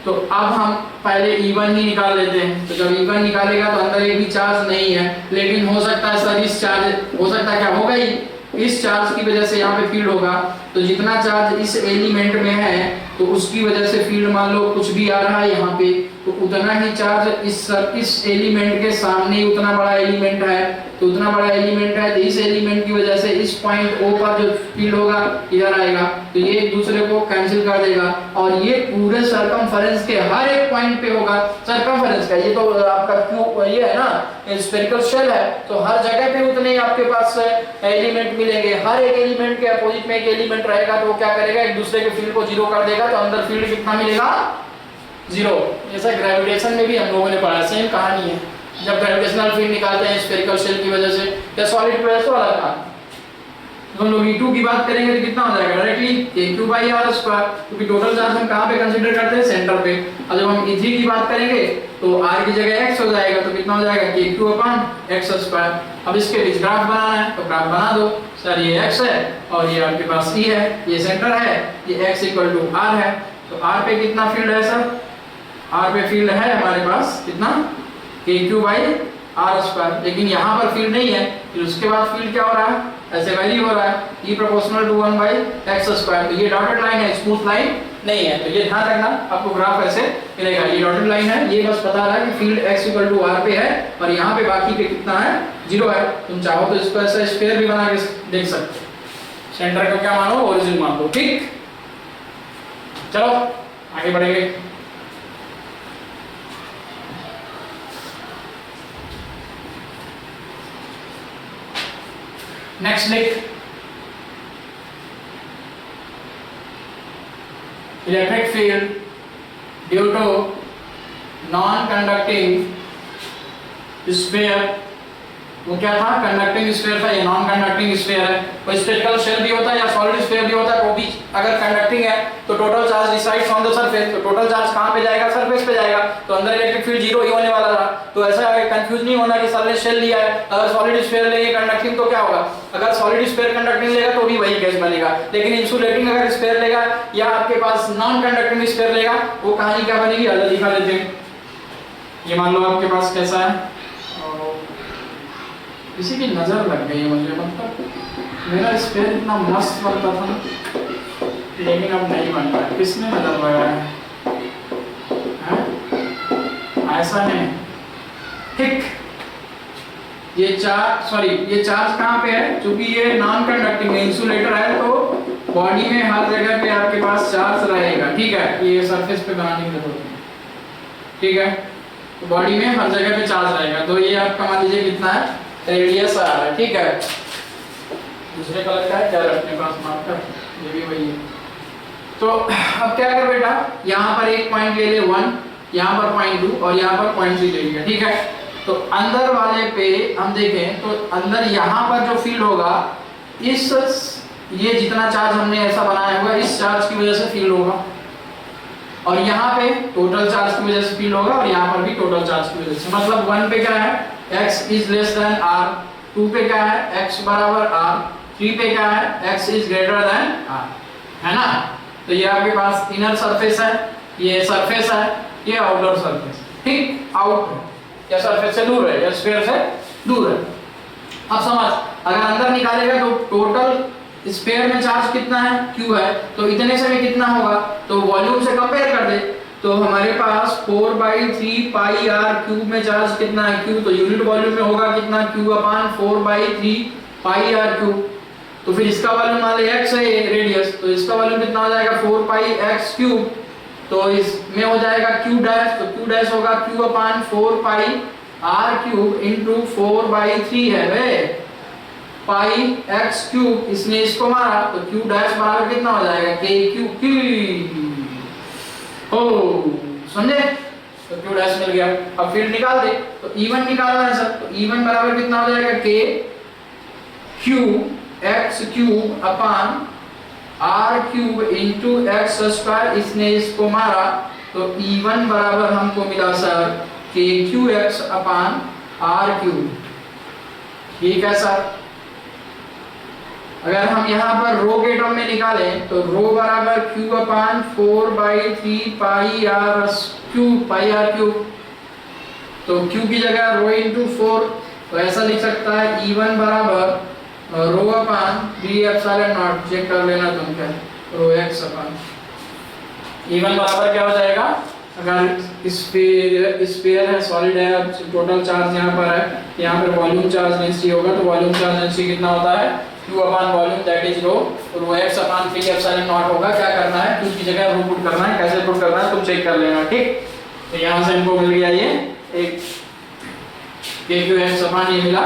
तो अब हम पहले E1 ही निकाल लेते हैं। तो जब E1 निकालेगा तो अंदर एक भी चार्ज नहीं है, लेकिन हो सकता है सर इस चार्ज, हो सकता है क्या होगा ही, इस चार्ज की वजह से यहाँ पे फील्ड होगा। तो जितना चार्ज इस एलिमेंट में है तो उसकी वजह से फील्ड, मान लो कुछ भी आ रहा है यहाँ पे, तो उतना ही चार्ज इस एलिमेंट के सामने उतना बड़ा एलिमेंट है, तो उतना बड़ा एलिमेंट है तो इस एलिमेंट की वजह से इस पॉइंट O पर जो फील्ड होगा इधर आएगा, तो ये एक दूसरे को कैंसिल कर देगा। और ये पूरे सरकमफेरेंस के हर एक पॉइंट पे होगा। सरकमफेरेंस का ये तो आपका क्यूब ये है ना, स्फेरिकल शेल है, तो हर जगह पे उतने आपके पास एलिमेंट मिलेंगे। हर एक एलिमेंट के अपोजिट में एक एलिमेंट रहेगा, तो वो क्या करेगा, एक दूसरे के फील्ड को जीरो कर देगा। तो अंदर फील्ड कितना मिलेगा, जीरो। जैसा ग्रेविटेशन में भी हम लोगों ने पढ़ा, सेम कहानी है। जब ग्रेविटेशनल फील्ड निकालते हैं स्फेरिकल शेल की वजह से, या सॉलिड की वजह से, अलग था। तो हम लोग E2 की बात करेंगे तो कितना हो जाएगा, डायरेक्टली kq/r², क्योंकि टोटल चार्ज हम कहाँ पे कंसीडर करते हैं, सेंटर पे। और जब हम E3 की बात करेंगे तो r की जगह x हो जाएगा, तो कितना हो जाएगा, kq/x²। अब इसके बीच ग्राफ बनाना है, तो ग्राफ बना दो। सर ये x है और ये आपके पास E है, ये सेंटर है, ये x = r है। तो r पे कितना फील्ड है सर, r पे फील्ड है हमारे पास कितना, kq/r²। लेकिन यहाँ पर फील्ड नहीं है, फिर उसके बाद फील्ड क्या हो रहा है, ऐसे वैरी हो रहा है, E = 1/x²। तो ये डॉटेड लाइन है, स्मूथ लाइन नहीं है। तो ये ध्यान रखना, आपको ग्राफ ऐसे मिलेगा। ये डॉटेड लाइन है, ये बस बता रहा है कि फील्ड x = r पे है, और यहाँ पे बाकी पे कितना है, 0 है। तुम चाहो तो इसको ऐसा स्फीयर भी बना के देख सकते हो। सेंटर को क्या मानो, ओरिजिन मान लो, ठीक। चलो आगे बढ़ेंगे। नेक्स्ट लिख electric field due to non conducting sphere. वो क्या था, कंडक्टिंग स्फीयर था, ये नॉन कंडक्टिंग स्फीयर है। कोई स्फेरिकल शेल भी होता है या सॉलिड स्फीयर भी होता है, वो भी अगर कंडक्टिंग है तो total charge resides on the surface. तो टोटल चार्ज कहाँ पे जाएगा, सरफेस पे जाएगा। तो अंदर इलेक्ट्रिक फील्ड 0 ही होने वाला था। तो ऐसा कंफ्यूज नहीं होना कि सॉलिड शेल लिया है, अगर सॉलिड स्फीयर लेंगे कंडक्टिंग तो क्या होगा, अगर सॉलिड स्फीयर कंडक्टिंग लेगा तो भी वही केस बनेगा। लेकिन इंसुलेटिंग अगर स्फीयर लेगा या आपके पास नॉन कंडक्टिंग स्फीयर लेगा, वो कहानी क्या बनेगी, अलग दिखा देते हैं। ये मान लो आपके पास कैसा है, किसी की नजर लग गई है मुझे, मतलब मेरा स्फीयर इतना मस्त लगता था। लेकिन अब नहीं बन रहा है, किसने बदल लगाया है? ऐसा नहीं, ठीक। ये चार्ज कहाँ पे है? क्योंकि ये नॉन कंडक्टिंग इंसुलेटर है तो बॉडी में हर जगह पे आपके पास चार्ज रहेगा, ठीक है। ये सरफेस पे बनाने की जरूरत है, ठीक है। तो बॉडी में हर जगह पे चार्ज रहेगा। तो ये आपका मान लीजिए कितना है, रेडियस आ रहा है, ठीक है। दूसरे कलर का है क्या अपने पास मार्कर? ये भी वही है। तो अब क्या कर बेटा, यहाँ पर एक पॉइंट ले ले 1, यहाँ पर 0.2 और यहाँ पर 0.3 ले लिया, ठीक है। तो अंदर वाले पे हम देखें तो अंदर यहाँ पर जो फील्ड होगा, ये जितना चार्ज हमने ऐसा बनाया हुआ इस चार्ज की वजह से फील्ड होगा, और यहाँ पे टोटल चार्ज की वजह से फील्ड होगा, और यहाँ पर भी टोटल चार्ज की वजह से। मतलब 1 पे क्या है, x is less than r, 2 पे क्या है, x बराबर r, 3 पे क्या है, x is greater than r, है ना। तो ये आपके पास इनर सरफेस है, ये सरफेस है, ये आउटर सरफेस, ठीक। आउट है या सरफेस से दूर है या स्फीयर से दूर है। अब समझ, अगर अंदर निकालेगा तो टोटल स्फीयर में चार्ज कितना है, q है, तो इतने से में कितना होगा, तो वॉल्यूम से कंपेयर कर दे तो हमारे पास 4/3 पाई r क्यूब में चार्ज कितना है, q। तो यूनिट वॉल्यूम में होगा कितना, q/4/3 पाई r क्यूब। तो फिर इसका वॉल्यूम मान ले x है, रेडियस, तो इसका वॉल्यूम कितना हो जाएगा 4πx क्यूब। तो इसमें हो जाएगा q डैश, तो q डैश होगा q/4π r क्यूब इंटू 4/3 है वे पाई x क्यूब। इसने इसको मारा तो q डैश बराबर कितना हो जाएगा, k क्यूब की। ओ समझे, तो q डैश मिल गया। अब फील्ड निकाल दे, तो E1 निकालना है सर, तो E1 बराबर कितना हो जाएगा, k क्यूब x क्यूब अपान r cube into x square. इसने इसको मारा तो E1 बराबर हमको मिला सर k क्यू एक्स अपान r क्यूब, ठीक है सर। अगर हम यहाँ पर रो के टर्म में निकालें तो रो बराबर q/4/3 पाई r क्यूब। तो q की जगह रो इंटू 4, तो ऐसा लिख सकता है E1 बराबर रो अपान 3 एप्सिलॉन नॉट, चेक कर लेना तुम क्या, रो x अपान E1 बराबर क्या हो जाएगा, अगर स्फीयर है, सॉलिड है, टोटल चार्ज यहाँ पर है, यहाँ पर वॉल्यूम चार्ज डेंसिटी होगा, तो वॉल्यूम चार्ज डेंसिटी कितना होता है, q upon volume that is rho x upon 3 epsilon not होगा। क्या करना है, q की जगह रो पुट करना है, कैसे पुट करना है तुम चेक कर लेना, ठीक। तो यहाँ से हमको मिल गया ये एक k q x अपान ये मिला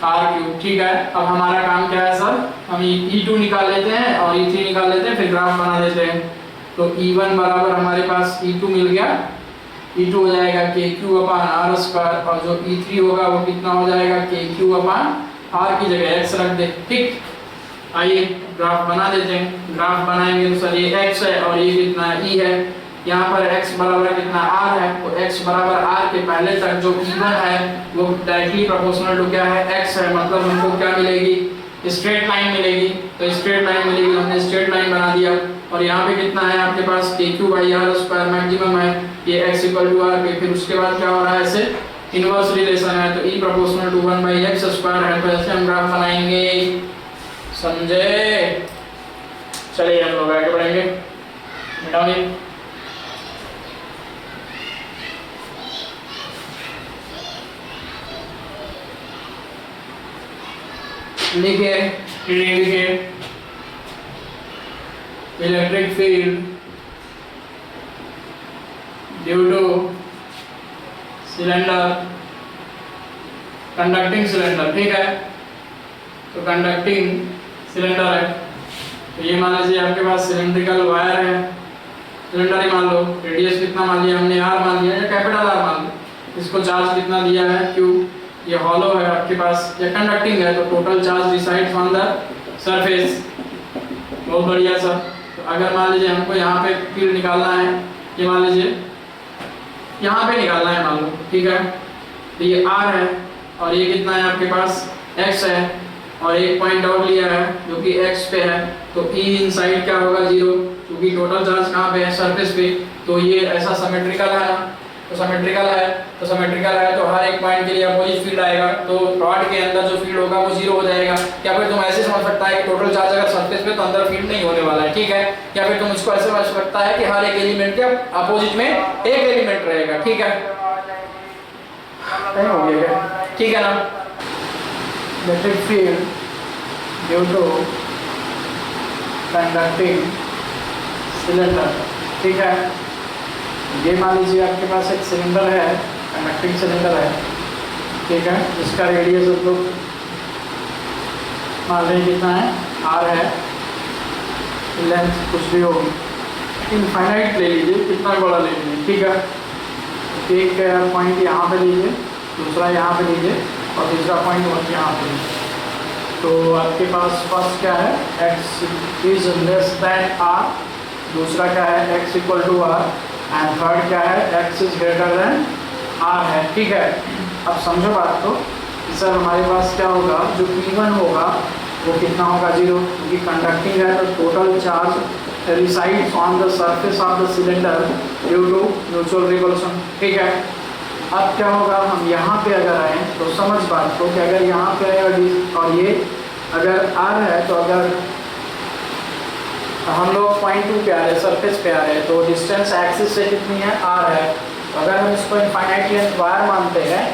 r क्यूब, ठीक है। अब हमारा काम क्या है सर, हम E2 निकाल लेते हैं और E3 निकाल लेते हैं, फिर ग्राफ बना देते हैं। तो E1 बराबर हमारे पास E2 मिल गया, E2 हो जाएगा k क्यू अपान r स्क्वायर, और जो E3 होगा वो कितना हो जाएगा, k क्यू अपान r की जगह x रख दे, ठीक। आइए ग्राफ बना देते हैं। ग्राफ बनाएंगे तो सर ये x है और ये कितना है, E है। यहाँ पर x बराबर कितना r है, तो x बराबर r के पहले तक जो E1 है वो डायरेक्टली प्रोपोर्शनल टू क्या है, x है। मतलब हमको क्या मिलेगी, स्ट्रेट लाइन मिलेगी। तो स्ट्रेट लाइन मिलेगी, हमने स्ट्रेट लाइन बना दिया। और यहाँ पे कितना है आपके पास, k/r स्क्वायर मैक्सिमम है, ये x = r पे। फिर उसके बाद क्या हो रहा है, ऐसे इनवर्स रिलेशन है, तो E proportional to 1/x square है। तो ऐसे हम ग्राफ बनाएंगे, समझे। चलिए हम लोग आगे बढ़ेंगे, मिटाओगे। लिखे electric field due two cylinder, conducting cylinder, ठीक है। तो कंडक्टिंग सिलेंडर है, तो ये मान लीजिए आपके पास सिलेंड्रिकल वायर है, सिलेंडर ही मान लो। रेडियस कितना मान लिया हमने, r मान लिया या कैपिटल R मान लो। इसको चार्ज कितना दिया है, q। ये हॉलो है आपके पास, ये कंडक्टिंग है, तो total charge resides on the surface. बहुत बढ़िया सर। तो अगर मान लीजिए हमको यहाँ पे फील्ड निकालना है, ये मान लीजिए यहाँ पे निकालना है मान लो, ठीक है। तो ये r है और ये कितना है आपके पास, x है, और एक पॉइंट और लिया है जो कि x पे है। तो E इनसाइड क्या होगा, 0, क्योंकि टोटल चार्ज कहाँ पे है, सरफेस पे। तो ये ऐसा सिमेट्रिकल है ना, तो सिमेट्रिकल है तो हर एक पॉइंट के लिए अपोजिट फील्ड आएगा, तो रॉड के अंदर जो फील्ड होगा वो जीरो हो जाएगा। या फिर तुम ऐसे समझ सकता है कि टोटल चार्ज अगर सरफेस पे तो अंदर फील्ड नहीं होने वाला है, ठीक है। या फिर तुम इसको ऐसे समझ सकता है कि हर एक एलिमेंट के अपोजिट में एक एलिमेंट रहेगा, ठीक है। हो गया क्या? ठीक है ना। Electric field due to conducting cylinder, ठीक है। ये मान लीजिए आपके पास एक सिलेंडर है, कंडक्टिंग सिलेंडर है, ठीक है। इसका रेडियस लोग मान लें कितना है, आर है, लेंथ कुछ भी हो, इनफाइनाइट ले लीजिए, कितना बड़ा ले लीजिए, ठीक है। एक पॉइंट यहाँ पे लीजिए, दूसरा यहाँ पे लीजिए और तीसरा पॉइंट यहाँ पे लीजिए। तो आपके पास फर्स्ट क्या है, x is less than r, दूसरा क्या है x equal to r, and third क्या है x is greater than r है, ठीक है। अब समझो बात को, सर हमारे पास क्या होगा, जो P1 होगा वो कितना होगा, जीरो, क्योंकि कंडक्टिंग है तो total charge resides on the surface of the cylinder due to mutual repulsion, ठीक है। अब क्या होगा, हम यहाँ पे अगर आए तो समझ बात को कि अगर यहाँ पे और ये अगर R है तो अगर हम लोग पॉइंट 2 पे आ रहे हैं, सरफेस पे आ रहे हैं, तो डिस्टेंस एक्सिस से कितनी है, R है। तो अगर हम इसको इनफाइनाइट लेंथ वायर मानते हैं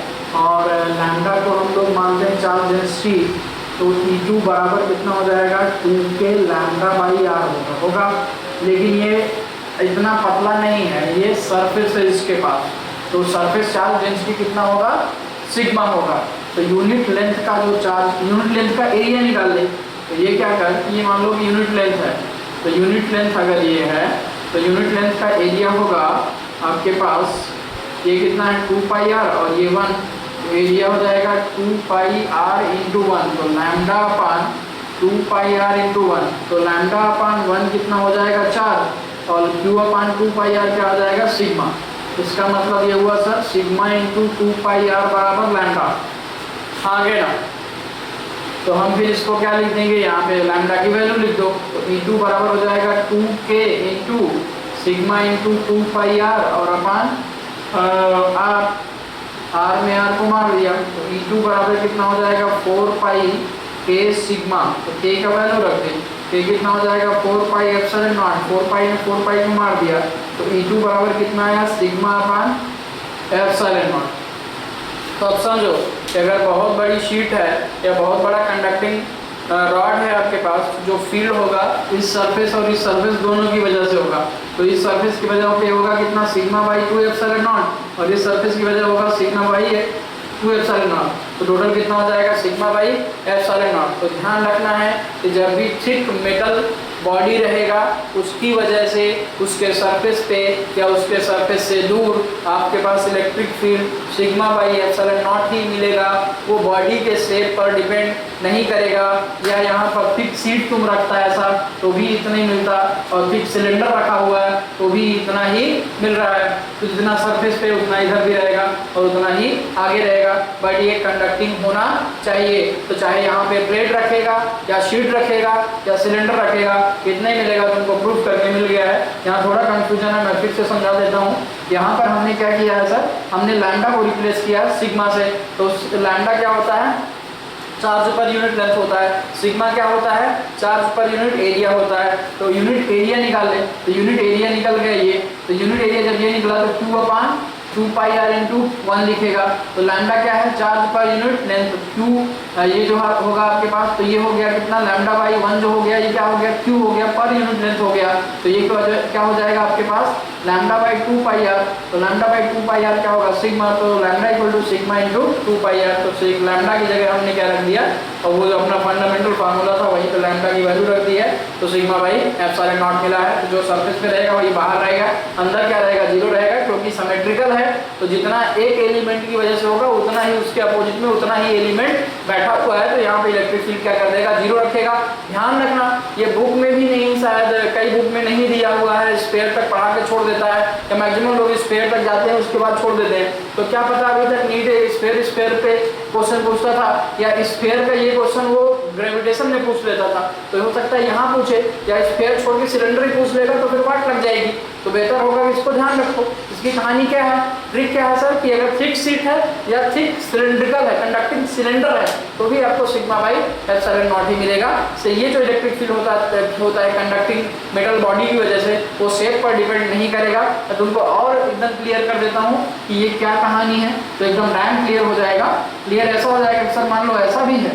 और लैम्डा को हम लोग मानते हैं चार्ज डेंसिटी, तो E2 बराबर कितना हो जाएगा, 2k लैम्डा बाई R होगा। लेकिन ये इतना पतला नहीं है, ये सरफेस है इसके पास, तो सरफेस चार्ज डेंसिटी कितना होगा, सिग्मा होगा। तो यूनिट लेंथ का जो चार्ज, यूनिट लेंथ का एरिया निकाल ले, तो ये क्या कर, ये मान लो कि यूनिट लेंथ है, तो यूनिट लेंथ अगर ये है तो यूनिट लेंथ का एरिया होगा आपके पास, ये कितना है 2 पाई आर और ये 1, तो एरिया हो जाएगा 2 पाई आर इंटू 1, तो lambda upon 2 pi r into 1, तो लैम्डा अपान 1 कितना हो जाएगा 4, और क्यू अपान 2 पाई आर क्या हो जाएगा, सिग्मा। इसका मतलब ये हुआ sir sigma into 2 pi r बराबर लैम्डा, आगे ना। तो हम फिर इसको क्या लिख देंगे, यहाँ पे लैम्डा की वैल्यू लिख दो, तो E2 बराबर हो जाएगा 2k into sigma into 2 pi r और अपान आर में आर को मार दिया, तो E2 बराबर कितना हो जाएगा 4 पाई k सिग्मा, तो k का वैल्यू रख दें, k कितना हो जाएगा 4 पाई एप्सिलॉन नॉट, 4 पाई में 4 पाई को मार दिया, तो E2 बराबर कितना आया, सिग्मा अपान एप्सिलॉन नॉट। तो अब समझो कि अगर बहुत बड़ी शीट है या बहुत बड़ा कंडक्टिंग रॉड है आपके पास, जो फील्ड होगा इस सरफेस और इस सरफेस दोनों की वजह से होगा, तो इस सरफेस की वजह पे होगा कितना, सिग्मा बाई 2 एप्सिलॉन नॉट, और इस सरफेस की वजह होगा सिग्मा बाई 2 एप्सिलॉन नॉट, तो टोटल कितना हो जाएगा, सिग्मा बाई एप्सिलॉन नॉट। तो ध्यान रखना है कि जब भी थिक मेटल बॉडी रहेगा उसकी वजह से उसके सरफेस पे या उसके सरफेस से दूर आपके पास electric field sigma by epsilon naught ही मिलेगा। वो बॉडी के शेप पर डिपेंड नहीं करेगा, या यहाँ पर फिक्स सीट तुम रखता है ऐसा तो भी इतना ही मिलता, और फिक्स सिलेंडर रखा हुआ है तो भी इतना ही मिल रहा है, तो जितना सरफेस पे उतना इधर भी रहेगा और उतना ही आगे रहेगा। बट ये कंडक्टिंग होना चाहिए, तो चाहे यहाँ पे प्लेट रखेगा या शीट रखेगा या सिलेंडर रखेगा, इतना ही मिलेगा। तुमको प्रूफ करके मिल गया है। यहाँ थोड़ा कंफ्यूजन है, मैं फिर से समझा देता हूँ। यहाँ पर हमने क्या किया है सर, हमने लैम्डा को रिप्लेस किया सिग्मा से, तो लैम्डा क्या होता है, चार्ज पर यूनिट लेंथ होता है, सिग्मा क्या होता है, चार्ज पर यूनिट एरिया होता है। तो यूनिट एरिया निकाल ले, तो यूनिट एरिया निकल गया ये, तो यूनिट एरिया जब ये निकला तो 2 अपान 2 पाई आर इंटू 1 लिखेगा। तो लैम्डा क्या है, charge per unit length, Q ये जो होगा आपके पास, तो ये हो गया कितना, लैम्डा बाई 1 जो हो गया, ये क्या हो गया, क्यू हो गया, पर यूनिट लेंथ हो गया। तो ये क्या हो जाएगा आपके पास, लैम्डा बाई 2 पाई आर, तो लैम्डा बाई 2 पाई आर क्या होगा, सिग्मा, तो lambda equal to sigma into 2 pi r. तो लैम्डा की जगह हमने क्या रख दिया, और वो जो अपना फंडामेंटल फार्मूला था वही, तो लैम्डा की वैल्यू रख दी है, तो सिग्मा बाई एप्सिलॉन नॉट मिला है। तो जो सरफेस पे रहेगा वही बाहर रहेगा, अंदर क्या रहेगा, जीरो रहेगा, क्योंकि सिमेट्रिकल है। तो जितना एक एलिमेंट की वजह से होगा उतना ही उसके अपोजिट में उतना ही एलिमेंट बैठा हुआ है, तो यहाँ पे इलेक्ट्रिक फील्ड क्या कर देगा, जीरो रखेगा। ध्यान रखना, ये बुक में भी नहीं, शायद कई बुक में नहीं दिया हुआ है, स्पेयर तक पढ़ा के छोड़ देता है, या मैक्सिमम लोग स्पेयर तक जाते हैं उसके बाद छोड़ देते हैं। तो क्या पता अभी तक नीट स्पेयर पे क्वेश्चन पूछता था, या स्पेयर का ये क्वेश्चन वो ग्रेविटेशन में पूछ लेता था, तो हो सकता है यहाँ पूछे, या स्फीयर छोड़ के सिलेंडर ही पूछ लेगा तो फिर वाट लग जाएगी। तो बेहतर होगा कि इसको ध्यान रखो। इसकी कहानी क्या है, ट्रिक क्या है सर, कि अगर थिक शीट है या थिक सिलेंड्रिकल है, कंडक्टिंग सिलेंडर है, तो भी आपको सिग्मा बाई एप्सिलॉन नॉट ही मिलेगा। से ये जो इलेक्ट्रिक फील्ड होता है कंडक्टिंग मेटल बॉडी की वजह से, वो शेप पर डिपेंड नहीं करेगा। मैं तुमको और एकदम क्लियर कर देता हूँ कि ये क्या कहानी है, तो एकदम डैम क्लियर हो जाएगा। क्लियर ऐसा हो जाएगा सर, मान लो ऐसा भी है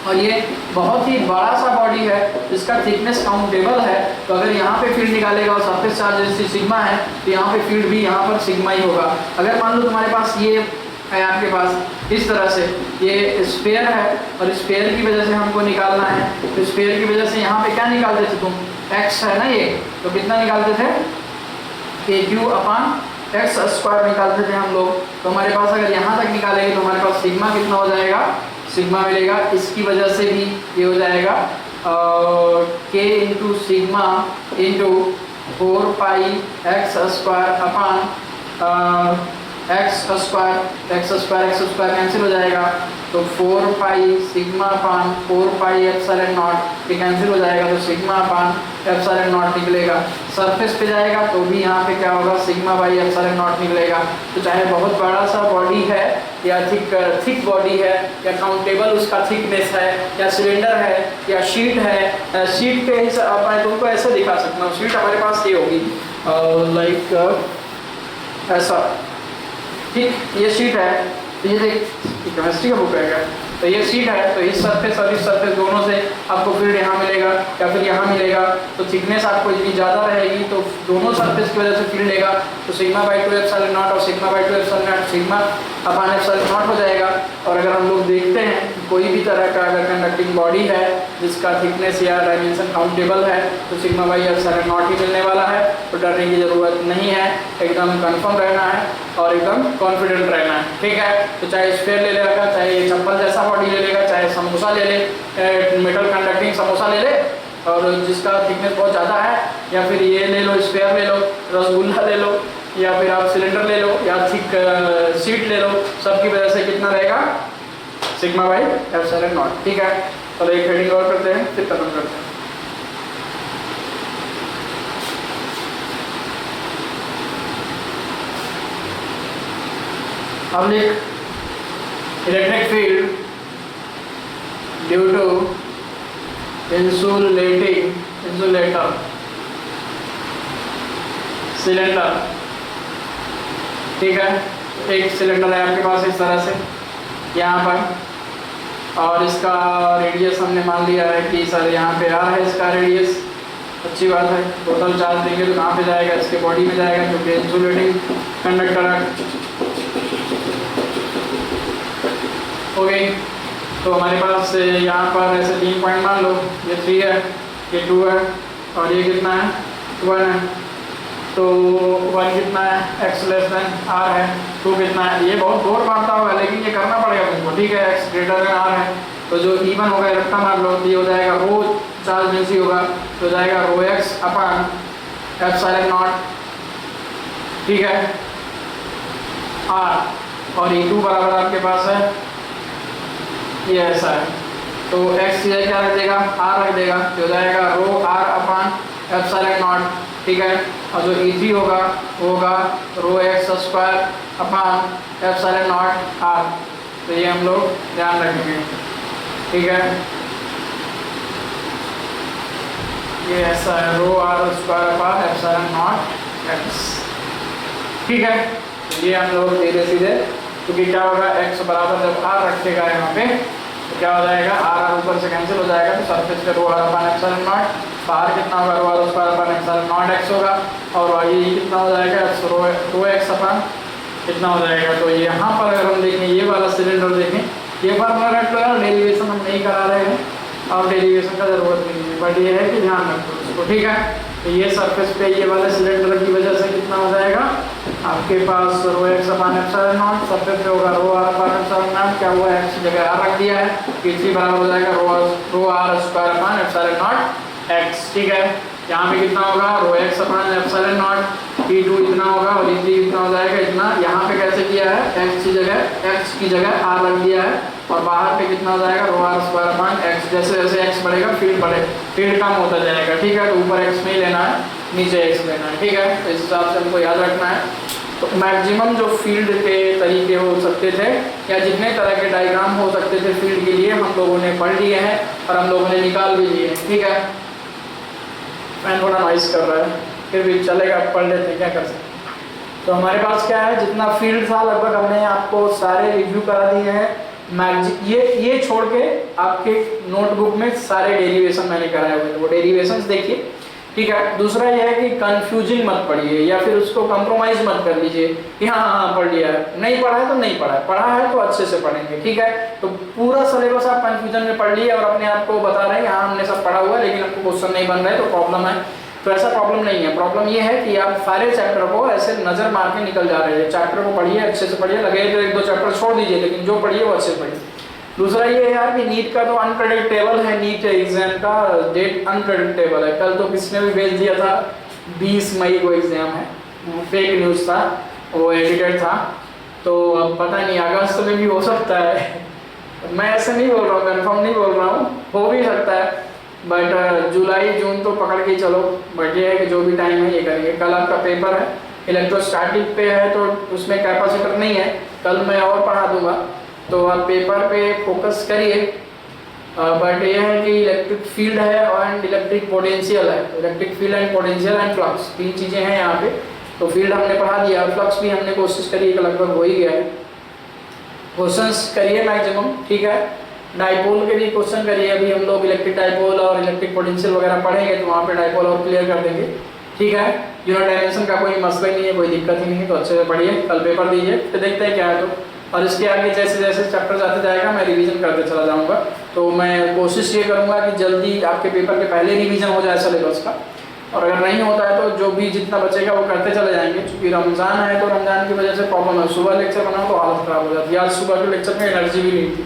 और ये बहुत ही बड़ा सा बॉडी है, इसका थिकनेस काउंटेबल है, तो अगर यहाँ पे फील्ड निकालेगा और सरफेस चार्ज जैसे सिग्मा है, तो यहाँ पे फील्ड भी यहाँ पर सिग्मा ही होगा। अगर मान लो तुम्हारे पास ये है, आपके पास इस तरह से ये स्फीयर है और स्फीयर की वजह से हमको निकालना है, तो स्फीयर की वजह से यहाँ पे क्या निकालते थे तुम, एक्स है ना ये, तो कितना निकालते थे, AQ अपान एक्स स्क्वायर निकालते थे हम लोग। तो हमारे पास अगर यहाँ तक निकालेंगे तो हमारे पास सिग्मा कितना हो जाएगा, सिग्मा मिलेगा। इसकी वजह से भी ये हो जाएगा K into sigma into 4 pi x square upon x square cancel हो जाएगा, तो 4 pi sigma upon 4 pi epsilon naught ये कैंसिल हो जाएगा, तो सिग्मा अपान एप्सिलॉन नॉट निकलेगा। सरफेस पे जाएगा तो भी यहाँ पे क्या होगा, सिग्मा बाई एप्सिलॉन नॉट निकलेगा। तो चाहे बहुत बड़ा सा बॉडी है या थिक बॉडी है या काउंटेबल उसका थिकनेस है या सिलेंडर है या शीट है, शीट के हिसाब मैं तुमको ऐसे दिखा सकता हूँ। शीट हमारे पास ये होगी लाइक ऐसा, ठीक, ये शीट है, तो ये देख केमिस्ट्री का बुक है क्या, तो ये शीट है, तो इस सरफेस और इस सरफेस दोनों से आपको फील्ड यहाँ मिलेगा या फिर यहाँ मिलेगा, तो थिकनेस आपको इतनी ज़्यादा रहेगी तो दोनों सरफेस की वजह से फील्ड लेगा, तो सिग्मा बाई 2 एप्सिलॉन नॉट और sigma by 2 epsilon not sigma upon epsilon not हो जाएगा। और अगर हम लोग देखते हैं कोई भी तरह का अगर कंडक्टिंग बॉडी है जिसका थिकनेस या डायमेंशन काउंटेबल है, तो सिग्मा बाई एप्सिलॉन नॉट ही मिलने वाला है, तो डरने की ज़रूरत नहीं है, एकदम कंफर्म रहना है और एकदम कॉन्फिडेंट रहना है, ठीक है। तो चाहे स्फीयर ले लेगा, चाहे चप्पल जैसा बॉडी ले लेगा, चाहे समोसा ले ले, मेटल कंडक्टिंग समोसा ले ले, और जिसका थिकनेस बहुत ज़्यादा है, या फिर ये ले लो, स्फीयर ले लो, रसगुल्ला ले लो, या फिर आप सिलेंडर ले लो या थिक शीट ले लो, सबकी वजह से कितना रहेगा, सिग्मा बाई एप्सिलॉन नॉट, ठीक है। चलो एक हेडिंग और करते हैं फिर खत्म करते हैं। अब लिख electric field due to insulator cylinder, ठीक है। एक सिलेंडर है आपके पास इस तरह से यहाँ पर, और इसका रेडियस हमने मान लिया है कि सर यहाँ पे R है इसका रेडियस, अच्छी बात है। टोटल चार्ज देंगे तो कहाँ पे जाएगा, इसके बॉडी में जाएगा क्योंकि इंसुलेटिंग कंडक्टर है, हो गई। तो हमारे पास यहाँ पर ऐसे 3 पॉइंट मान लो, ये 3 है, ये 2 है, और ये कितना है 1 है, तो 1 कितना है, x लेस देन r है, 2 कितना है, ये बहुत बोर मारता होगा लेकिन ये करना पड़ेगा तुमको, ठीक है। x ग्रेटर देन r है, तो जो E1 होगा इलेक्ट्रॉन मार लो, तो ये हो जाएगा रो चार्ज डेंसिटी होगा, तो हो जाएगा रो x अपान एप्सिलॉन नॉट, ठीक है, r, और E2 बराबर आपके पास है ये ऐसा है, तो x की जगह क्या रख देगा, r रख देगा, तो हो जाएगा rho r upon epsilon naught, ठीक है। और जो E3 होगा वो होगा rho x square upon epsilon naught r, तो ये हम लोग ध्यान रखेंगे, ठीक है। ये ऐसा है रो r square upon epsilon naught x, ठीक है। ये हम लोग सीधे सीधे, क्योंकि क्या होगा x बराबर जब r रखेगा यहाँ पे तो क्या हो जाएगा, r ऊपर से कैंसिल हो जाएगा, तो सरफेस पे रो r अपान एप्सिलॉन नॉट, बाहर कितना होगा rho r square upon epsilon naught x होगा, और ये कितना हो जाएगा रो x अपान कितना हो जाएगा। तो यहाँ पर अगर हम देखें ये वाला सिलेंडर देखें, ये फार्मूला रख लो यार, डेरिवेशन हम नहीं करा रहे हैं और डेरिवेशन का जरूरत नहीं है, बट ये है कि ध्यान रखो उसको, ठीक है। तो ये सरफेस पे ये वाले सिलेंडर की वजह से कितना हो जाएगा आपके पास rho x upon epsilon naught, surface पे होगा rho r upon epsilon naught, क्या हुआ है x की जगह r रख दिया है, इसी बराबर हो जाएगा rho r square upon epsilon naught x, ठीक है। यहाँ पे कितना होगा rho x upon epsilon naught E2 इतना होगा और E3 इतना हो जाएगा इतना। यहाँ पे कैसे किया है, x की जगह r रख दिया है और बाहर पे कितना हो जाएगा rho r square upon x। जैसे जैसे x बढ़ेगा फील्ड कम होता जाएगा, ठीक है। तो ऊपर x नहीं लेना है, नीचे x लेना है, ठीक है। तो इस हिसाब से हमको याद रखना है। तो मैक्सिमम जो फील्ड के तरीके हो सकते थे या जितने तरह के डायग्राम हो सकते थे फील्ड के लिए हम लोगों ने पढ़ लिए हैं और हम लोगों ने निकाल भी लिए हैं, ठीक है। फैन थोड़ा नॉइस कर रहा है, फिर भी चलेगा, पढ़ लेते हैं, क्या कर सकते हैं। तो हमारे पास क्या है, जितना फील्ड था लगभग हमने आपको सारे रिव्यू करा दिए हैं। ये छोड़ के आपके नोटबुक में सारे डेरिवेशन मैंने कराए हुए थे, वो डेरिवेशंस देखिए, ठीक है। दूसरा यह है कि कंफ्यूजिंग मत पढ़िए या फिर उसको कंप्रोमाइज मत कर लीजिए कि हाँ पढ़ लिया है, नहीं पढ़ा है तो नहीं पढ़ा है, पढ़ा है तो अच्छे से पढ़ेंगे, ठीक है। तो पूरा सिलेबस आप कंफ्यूजन में पढ़ लिए और अपने आप को बता रहे हैं हाँ हमने सब पढ़ा हुआ है लेकिन आपको क्वेश्चन नहीं बन रहा है तो प्रॉब्लम है। तो ऐसा प्रॉब्लम नहीं है, प्रॉब्लम ये है कि आप सारे चैप्टर को ऐसे नजर मार के निकल जा रहे हैं। चैप्टर को पढ़िए अच्छे से पढ़िए, लगे तो एक दो चैप्टर छोड़ दीजिए लेकिन जो पढ़िए वो अच्छे से पढ़िए। दूसरा ये है यार कि नीट का तो अनप्रेडिक्टेबल है, नीट एग्जाम का डेट अनप्रेडिक्टेबल है। कल तो किसने भी भेज दिया था 20 मई को एग्जाम है, फेक न्यूज़ था, वो एडिटेड था। तो अब पता नहीं अगस्त में भी हो सकता है मैं ऐसे नहीं बोल रहा हूँ, कन्फर्म नहीं बोल रहा हूँ, हो भी सकता है बट जुलाई जून तो पकड़ के चलो। बट ये है कि जो भी टाइम है ये करेंगे। कल आपका पेपर है, इलेक्ट्रोस्टैटिक पे है तो उसमें कैपेसिटर नहीं है, कल मैं और पढ़ा दूंगा तो आप पेपर पे फोकस करिए। बट ये है कि इलेक्ट्रिक फील्ड है एंड इलेक्ट्रिक पोटेंशियल है, electric field and potential and flux, तीन चीज़ें हैं यहाँ पे। तो फील्ड हमने पढ़ा दिया, फ्लक्स भी हमने कोशिश करी कि लगभग हो ही गया है। क्वेश्चंस करिए मैक्सिमम, ठीक है। डाइपोल के भी क्वेश्चन करिए, अभी हम लोग इलेक्ट्रिक डाइपोल और इलेक्ट्रिक पोटेंशियल वगैरह पढ़ेंगे तो वहाँ पे डाइपोल और क्लियर कर देंगे, ठीक है। यूनिट डायमेंशन का कोई मसला ही नहीं है, कोई दिक्कत ही नहीं है, तो अच्छे से पढ़िए, कल पेपर दीजिए फिर देखते हैं क्या है। तो और इसके आगे जैसे जैसे चैप्टर जाते जाएगा मैं रिवीजन करते चला जाऊँगा। तो मैं कोशिश ये करूँगा कि जल्दी आपके पेपर के पहले रिवीजन हो जाए सिलेबस का, और अगर नहीं होता है तो जो भी जितना बचेगा वो करते चले जाएंगे। क्योंकि रमज़ान है तो रमज़ान की वजह से प्रॉब्लम है, सुबह लेक्चर बनाओ तो हालत ख़राब हो जाती है। आज सुबह के लेक्चर में एनर्जी भी नहीं थी,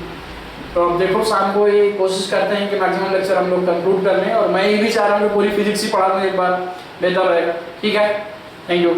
तो अब देखो शाम को ये कोशिश करते हैं कि मैक्सिमम लेक्चर हम लोग कंक्लूड कर लें। और मैं ये भी चाह रहा हूँ कि पूरी फिजिक्स ही पढ़ा दूँ एक बार, बेहतर रहेगा, ठीक है। Thank you.